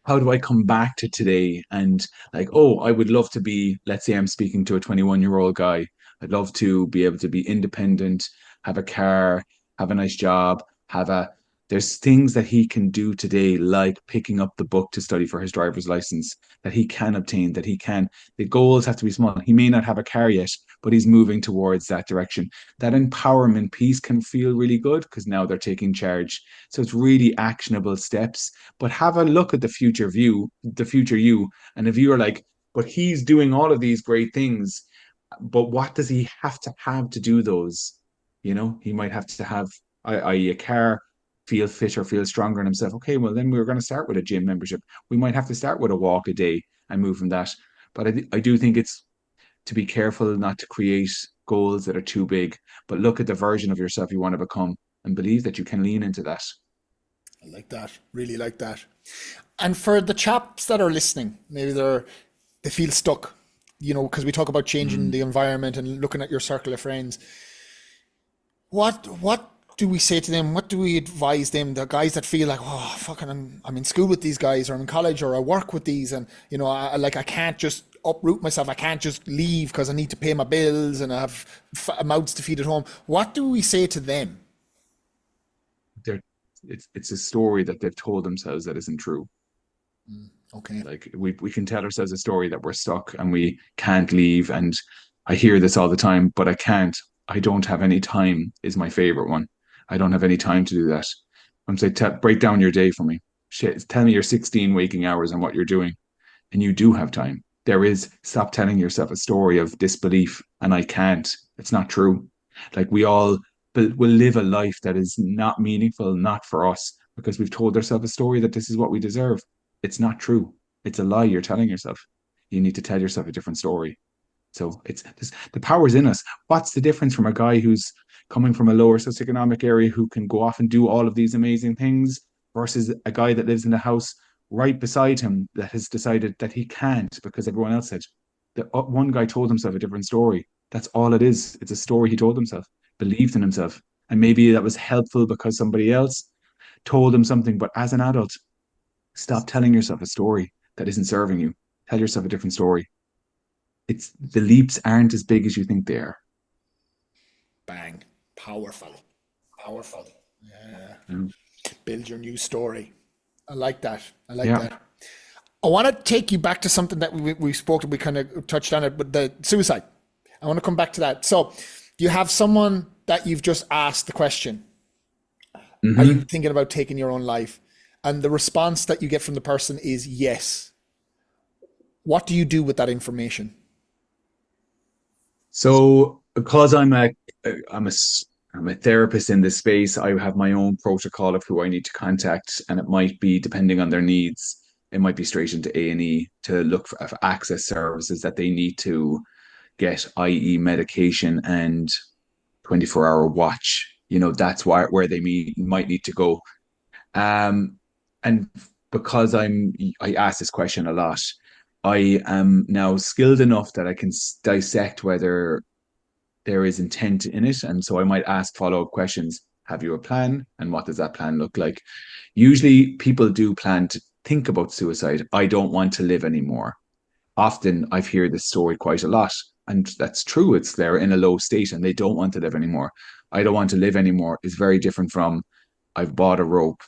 How do I come back to today and like, oh, I would love to be, let's say I'm speaking to a 21-year-old guy. I'd love to be able to be independent, have a car, have a nice job, there's things that he can do today, like picking up the book to study for his driver's license, that he can obtain, the goals have to be small. He may not have a car yet, but he's moving towards that direction. That empowerment piece can feel really good because now they're taking charge. So it's really actionable steps. But have a look at the future you. And if you're like, but he's doing all of these great things, but what does he have to do those? He might have to have, i.e., a car, feel fit or feel stronger in himself. Okay, well, then we're going to start with a gym membership. We might have to start with a walk a day and move from that. But I do think it's to be careful not to create goals that are too big, but look at the version of yourself you want to become and believe that you can lean into that. I like that. Really like that. And for the chaps that are listening, maybe they feel stuck, because we talk about changing the environment and looking at your circle of friends. What do we say to them? What do we advise them? The guys that feel like, oh, fucking, I'm in school with these guys, or I'm in college, or I work with these, and I can't just uproot myself. I can't just leave because I need to pay my bills and I have mouths to feed at home. What do we say to them? It's a story that they've told themselves that isn't true. Okay. Like we can tell ourselves a story that we're stuck and we can't leave. And I hear this all the time, but I can't. I don't have any time is my favorite one. I don't have any time to do that. I'm saying, break down your day for me. Shit, tell me your 16 waking hours and what you're doing. And you do have time. Stop telling yourself a story of disbelief and I can't. It's not true. Like we all will live a life that is not meaningful, not for us, because we've told ourselves a story that this is what we deserve. It's not true. It's a lie you're telling yourself. You need to tell yourself a different story. So the power's in us. What's the difference from a guy who's coming from a lower socioeconomic area who can go off and do all of these amazing things versus a guy that lives in a house right beside him that has decided that he can't because everyone else said. The one guy told himself a different story. That's all it is. It's a story he told himself, believed in himself. And maybe that was helpful because somebody else told him something. But as an adult, stop telling yourself a story that isn't serving you. Tell yourself a different story. The leaps aren't as big as you think they are. Bang. Powerful. Powerful. Yeah. Mm. Build your new story. I like that. I like Yeah. that. I want to take you back to something that we spoke to, we kind of touched on it, but the suicide. I want to come back to that. So you have someone that you've just asked the question, are you Hmm. thinking about taking your own life? And the response that you get from the person is yes. What do you do with that information? So because I'm a I'm a therapist in this space, I have my own protocol of who I need to contact, and it might be depending on their needs. It might be straight into A&E to look for access services that they need to get, i.e., medication and 24-hour watch. That's where they might need to go. Um, and because I ask this question a lot, I am now skilled enough that I can dissect whether there is intent in it. And so I might ask follow-up questions. Have you a plan? And what does that plan look like? Usually people do plan to think about suicide. I don't want to live anymore. Often I've heard this story quite a lot. And that's true. It's they're in a low state and they don't want to live anymore. I don't want to live anymore is very different from I've bought a rope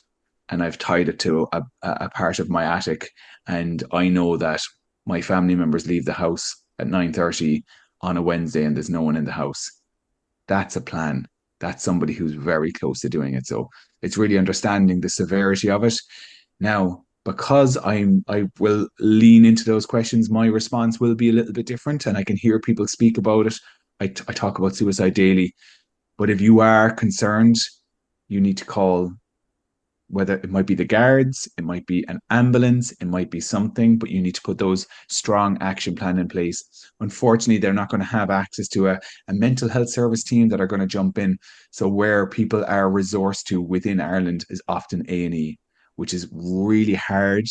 and I've tied it to a part of my attic. And I know that my family members leave the house at 9:30 on a Wednesday and there's no one in the house. That's a plan. That's somebody who's very close to doing it. So it's really understanding the severity of it. Now, because I will lean into those questions, my response will be a little bit different, and I can hear people speak about it. I talk about suicide daily, but if you are concerned, you need to call, whether it might be the guards, it might be an ambulance, it might be something, but you need to put those strong action plan in place. Unfortunately, they're not going to have access to a mental health service team that are going to jump in. So where people are resourced to within Ireland is often A&E, which is really hard.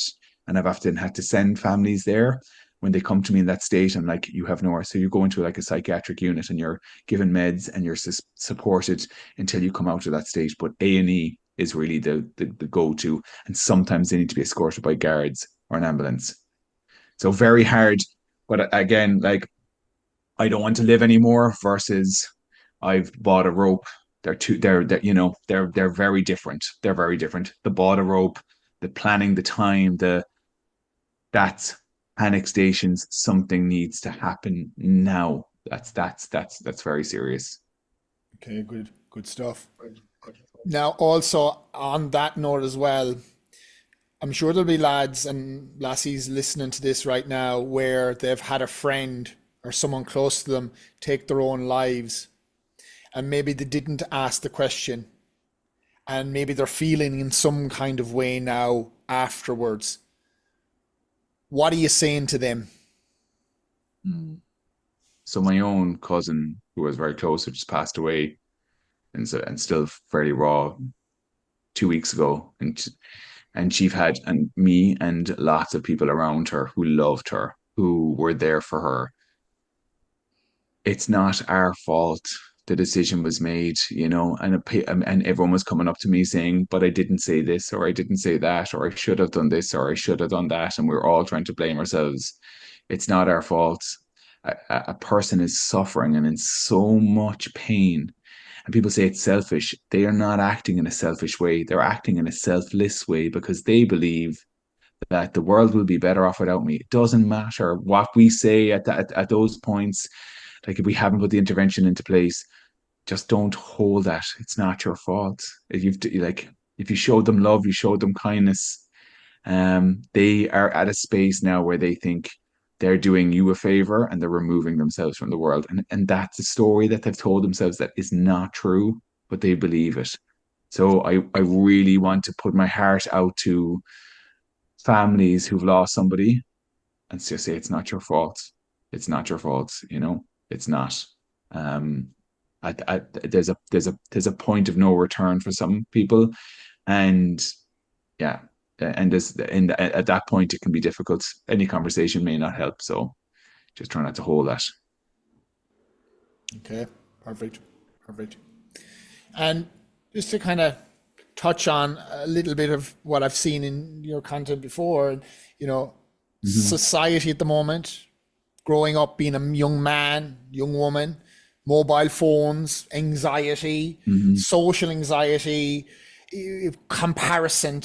And I've often had to send families there when they come to me in that state. I'm like, you have nowhere. So you go into like a psychiatric unit and you're given meds and you're supported until you come out of that state. But A&E is really the go-to. And sometimes they need to be escorted by guards or an ambulance. So very hard. But again, like I don't want to live anymore versus I've bought a rope. They're very different. They're very different. The bought a rope, the planning, the time, that's panic stations. Something needs to happen now. That's very serious. Okay, good stuff. Now, also on that note as well, I'm sure there'll be lads and lassies listening to this right now where they've had a friend or someone close to them take their own lives, and maybe they didn't ask the question, and maybe they're feeling in some kind of way now afterwards. What are you saying to them? Mm. So my own cousin, who was very close, who just passed away, and still fairly raw 2 weeks ago, and she had and me and lots of people around her who loved her, who were there for her. It's not our fault the decision was made, and everyone was coming up to me saying, but I didn't say this, or I didn't say that, or I should have done this, or I should have done that, and we're all trying to blame ourselves. It's not our fault. A person is suffering and in so much pain, and people say it's selfish. They are not acting in a selfish way. They're acting in a selfless way because they believe that the world will be better off without me. It doesn't matter what we say at those points. Like if we haven't put the intervention into place, just don't hold that. It's not your fault. If you showed them love, you showed them kindness. They are at a space now where they think they're doing you a favor and they're removing themselves from the world. And that's a story that they've told themselves that is not true, but they believe it. So I really want to put my heart out to families who've lost somebody and just say it's not your fault. It's not your fault. It's not. Um, there's a point of no return for some people, and yeah, and at that point it can be difficult. Any conversation may not help, so just try not to hold that. Okay, perfect, perfect. And just to kind of touch on a little bit of what I've seen in your content before, you know, Hmm. society at the moment, growing up, being a young man, young woman, mobile phones, anxiety, Hmm. social anxiety, comparison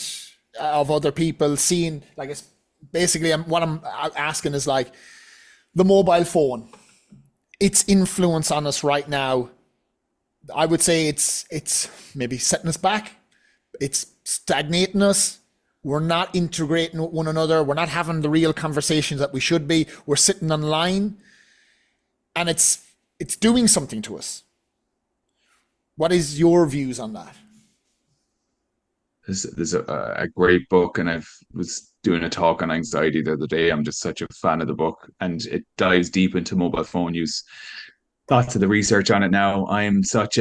of other people, seeing like it's basically what I'm asking is like the mobile phone. its influence on us right now, I would say it's maybe setting us back. It's stagnating us. We're not integrating with one another. We're not having the real conversations that we should be. We're sitting online, and it's doing something to us. What is your views on that? There's a great book, and I was doing a talk on anxiety the other day. I'm just such a fan of the book, and it dives deep into mobile phone use. Lots of the research on it now. I'm just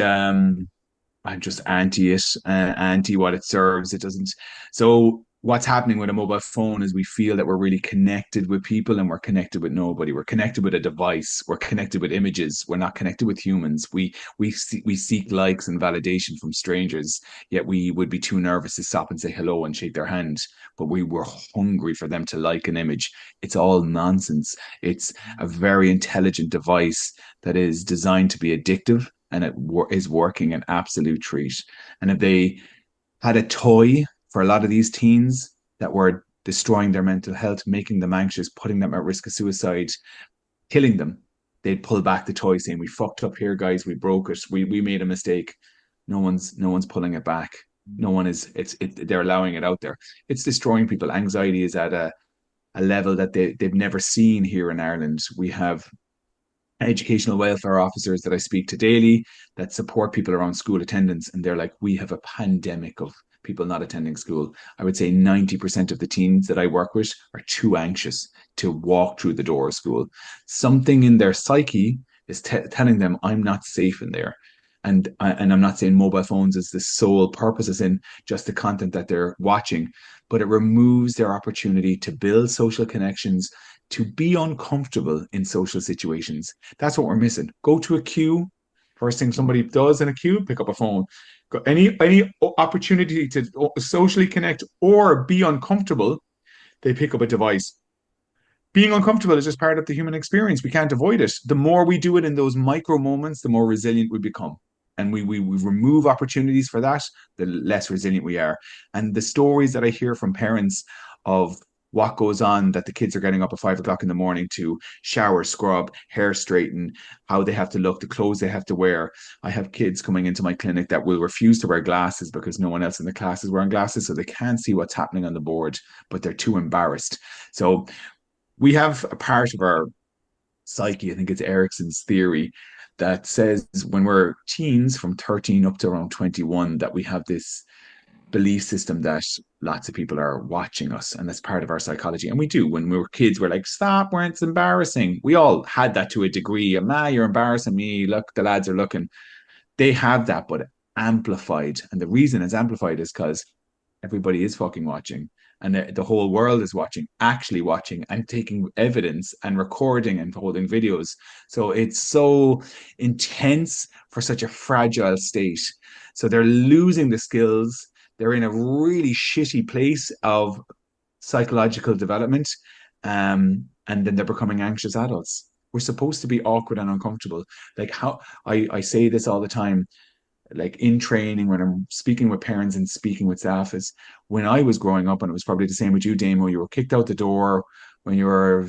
anti it, anti what it serves. It doesn't. So what's happening with a mobile phone is we feel that we're really connected with people, and we're connected with nobody. We're connected with a device. We're connected with images. We're not connected with humans. We seek likes and validation from strangers. Yet we would be too nervous to stop and say hello and shake their hand. But we were hungry for them to like an image. It's all nonsense. It's a very intelligent device that is designed to be addictive, and it is working an absolute treat. And if they had a toy for a lot of these teens that were destroying their mental health, making them anxious, putting them at risk of suicide, killing them, they'd pull back the toy saying, "We fucked up here, guys. We broke it. We made a mistake." No one's pulling it back. No one is. They're allowing it out there. It's destroying people. Anxiety is at a level that they've never seen here in Ireland. We have educational welfare officers that I speak to daily that support people around school attendance. And they're like, we have a pandemic of people not attending school. I would say 90% of the teens that I work with are too anxious to walk through the door of school. Something in their psyche is telling them, I'm not safe in there. And I'm not saying mobile phones is the sole purpose, as in just the content that they're watching, but it removes their opportunity to build social connections, to be uncomfortable in social situations. That's what we're missing. Go to a queue. First thing somebody does in a queue, pick up a phone. Any opportunity to socially connect or be uncomfortable, they pick up a device. Being uncomfortable is just part of the human experience. We can't avoid it. The more we do it in those micro moments, the more resilient we become. And we remove opportunities for that, the less resilient we are. And the stories that I hear from parents of what goes on, that the kids are getting up at 5 o'clock in the morning to shower, scrub, hair straighten, how they have to look, the clothes they have to wear. I have kids coming into my clinic that will refuse to wear glasses because no one else in the class is wearing glasses, so they can't see what's happening on the board, but they're too embarrassed. So we have a part of our psyche, I think it's Erickson's theory, that says when we're teens from 13 up to around 21, that we have this belief system that lots of people are watching us, and that's part of our psychology. And we do. When we were kids, we're like, stop, where it's embarrassing. We all had that to a degree. Ma, you're embarrassing me. Look, the lads are looking. They have that, but amplified. And the reason it's amplified is because everybody is fucking watching, and the whole world is watching, actually watching and taking evidence and recording and holding videos. So it's so intense for such a fragile state. So they're losing the skills. They're in a really shitty place of psychological development. And then they're becoming anxious adults. We're supposed to be awkward and uncomfortable. Like how I say this all the time, like in training, when I'm speaking with parents and speaking with staff, is when I was growing up, and it was probably the same with you, Damo, you were kicked out the door when you were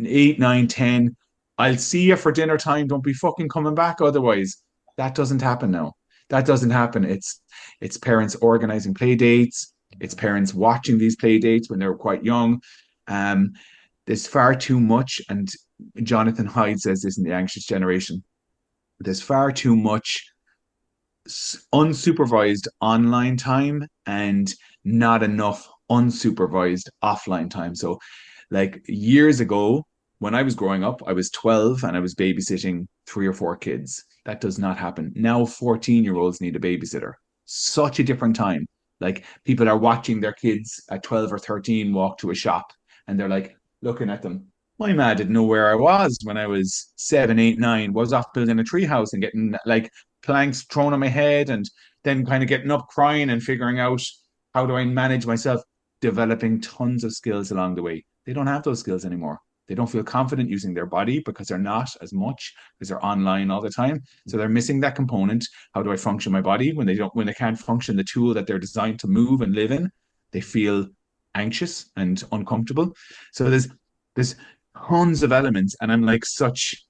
8, 9, 10. I'll see you for dinner time. Don't be fucking coming back otherwise. That doesn't happen now. That doesn't happen. It's parents organizing play dates. It's parents watching these play dates when they're quite young. Um, there's far too much, and Jonathan Hyde says this in The Anxious Generation. There's far too much unsupervised online time and not enough unsupervised offline time. So, like years ago, when I was growing up, I was 12 and I was babysitting 3 or 4 kids. That does not happen. Now, 14-year-olds need a babysitter. Such a different time. Like people are watching their kids at 12 or 13 walk to a shop, and they're like looking at them. My ma didn't know where I was when I was 7, 8, 9. Was off building a treehouse and getting like planks thrown on my head, and then kind of getting up crying and figuring out how do I manage myself, developing tons of skills along the way. They don't have those skills anymore. They don't feel confident using their body because they're not as much, because they're online all the time. So they're missing that component. How do I function my body when they can't function the tool that they're designed to move and live in? They feel anxious and uncomfortable. So there's tons of elements, and I'm like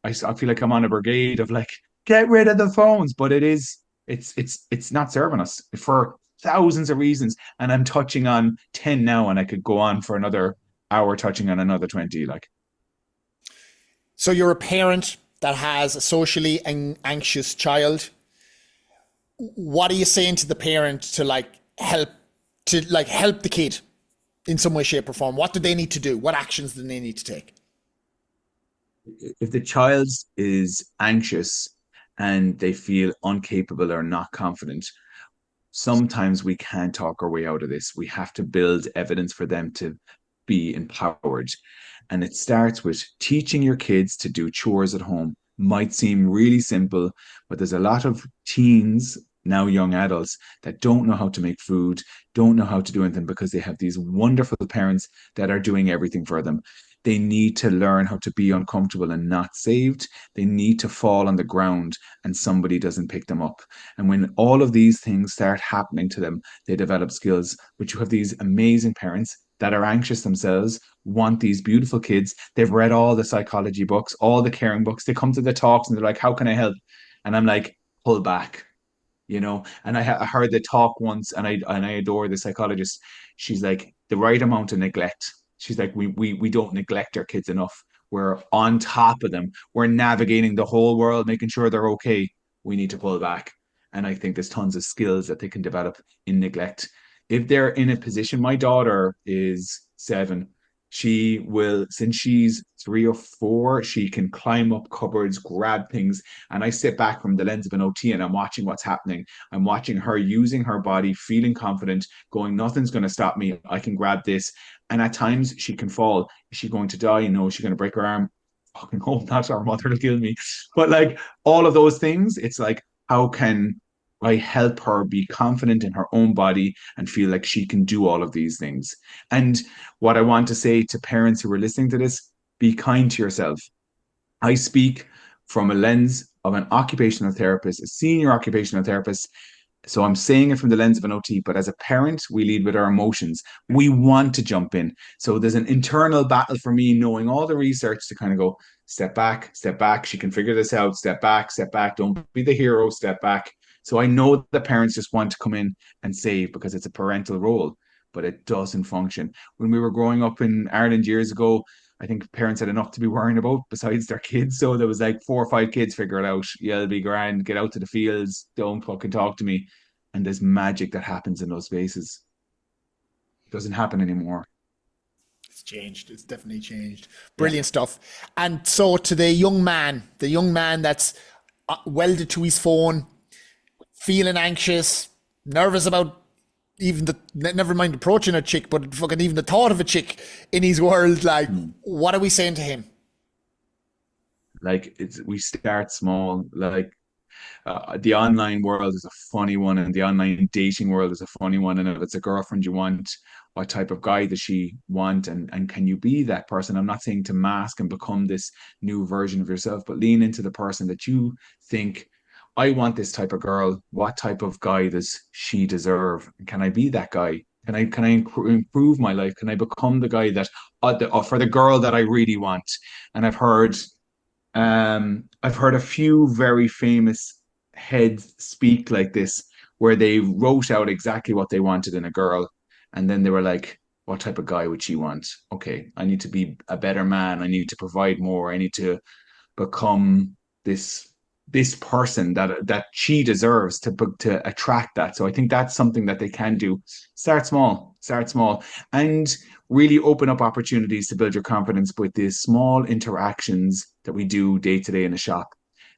I feel like I'm on a brigade of like, get rid of the phones, but it's not serving us for thousands of reasons, and I'm touching on 10 now, and I could go on for another hour touching on another 20. Like, So you're a parent that has a socially anxious child. What are you saying to the parent to help the kid in some way, shape, or form? What do they need to do? What actions do they need to take? if the child is anxious and they feel incapable or not confident, sometimes we can't talk our way out of this. We have to build evidence for them to be empowered. And it starts with teaching your kids to do chores at home. Might seem really simple, but there's a lot of teens, now young adults, that don't know how to make food, don't know how to do anything because they have these wonderful parents that are doing everything for them. They need to learn how to be uncomfortable and not saved. They need to fall on the ground and somebody doesn't pick them up. And when all of these things start happening to them, they develop skills. But you have these amazing parents that are anxious themselves, want these beautiful kids. They've read all the psychology books, all the caring books. They come to the talks and they're like, how can I help? And I'm like, pull back, you know. And I heard the talk once, and I adore the psychologist. She's like, the right amount of neglect. She's like, we don't neglect our kids enough. We're on top of them. We're navigating the whole world, making sure they're okay. We need to pull back. And I think there's tons of skills that they can develop in neglect. If they're in a position, my daughter is 7. She will, since she's 3 or 4, she can climb up cupboards, grab things. And I sit back from the lens of an OT and I'm watching what's happening. I'm watching her using her body, feeling confident, going, nothing's going to stop me. I can grab this. And at times she can fall. Is she going to die? No. Is she going to break her arm? Fucking hope not. Our mother will kill me. But like all of those things, it's like, how can I help her be confident in her own body and feel like she can do all of these things? And what I want to say to parents who are listening to this, be kind to yourself. I speak from a lens of an occupational therapist, a senior occupational therapist. So I'm saying it from the lens of an OT, but as a parent, we lead with our emotions. We want to jump in. So there's an internal battle for me, knowing all the research to kind of go, step back, step back. She can figure this out. Step back, step back. Don't be the hero, step back. So I know that parents just want to come in and save because it's a parental role, but it doesn't function. When we were growing up in Ireland years ago, I think parents had enough to be worrying about besides their kids. So there was like 4 or 5 kids figure it out. Yeah, it'll be grand. Get out to the fields. Don't fucking talk to me. And there's magic that happens in those spaces. It doesn't happen anymore. It's changed. It's definitely changed. Yeah. Brilliant stuff. And so to the young man that's welded to his phone, feeling anxious, nervous about even never mind approaching a chick, but fucking even the thought of a chick in his world, like, what are we saying to him? Like we start small. Like the online world is a funny one, and the online dating world is a funny one. And if it's a girlfriend you want, what type of guy does she want? And can you be that person? I'm not saying to mask and become this new version of yourself, but lean into the person that you think, I want this type of girl. What type of guy does she deserve? Can I be that guy? Can I improve my life? Can I become the guy that for the girl that I really want? And I've heard a few very famous heads speak like this, where they wrote out exactly what they wanted in a girl, and then they were like, "What type of guy would she want? Okay, I need to be a better man. I need to provide more. I need to become this this person that she deserves to attract that." So I think that's something that they can do. Start small, and really open up opportunities to build your confidence with these small interactions that we do day to day in a shop.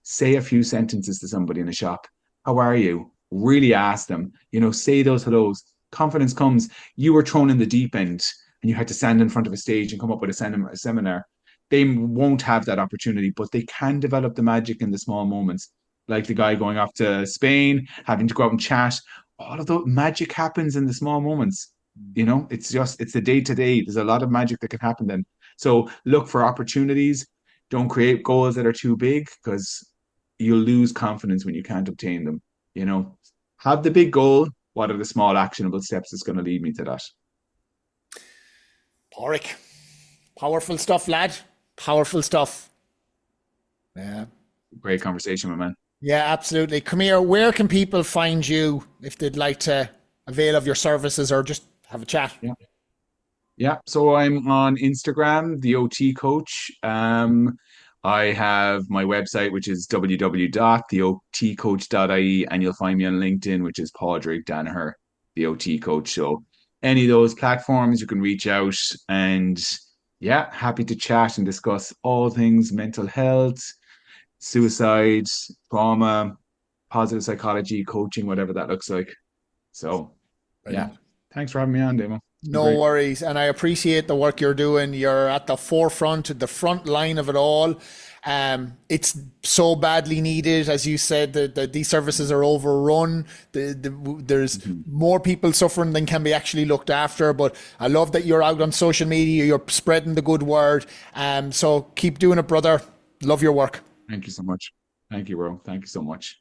Say a few sentences to somebody in a shop. How are you? Really ask them. Say those hellos. Confidence comes. You were thrown in the deep end and you had to stand in front of a stage and come up with a seminar. They won't have that opportunity, but they can develop the magic in the small moments, like the guy going off to Spain, having to go out and chat. All of the magic happens in the small moments. It's the day to day. There's a lot of magic that can happen then. So look for opportunities. Don't create goals that are too big, because you'll lose confidence when you can't obtain them. Have the big goal. What are the small actionable steps that's going to lead me to that? Porrick. Powerful stuff, lad. Powerful stuff. Yeah. Great conversation, my man. Yeah, absolutely. Come here. Where can people find you if they'd like to avail of your services or just have a chat? Yeah. Yeah. So I'm on Instagram, the OT coach. I have my website, which is www.theotcoach.ie, and you'll find me on LinkedIn, which is Padraig Danaher, the OT coach. So any of those platforms, you can reach out, and yeah, happy to chat and discuss all things mental health, suicide, trauma, positive psychology, coaching, whatever that looks like. So yeah, Brilliant. thanks for having me on, Damo. It's been No great. worries. And I appreciate the work you're doing. You're at the forefront, the front line of it all. It's so badly needed. As you said, these services are overrun. There's Mhm. more people suffering than can be actually looked after. But I love that you're out on social media. You're spreading the good word. So keep doing it, brother. Love your work. Thank you so much. Thank you, bro. Thank you so much.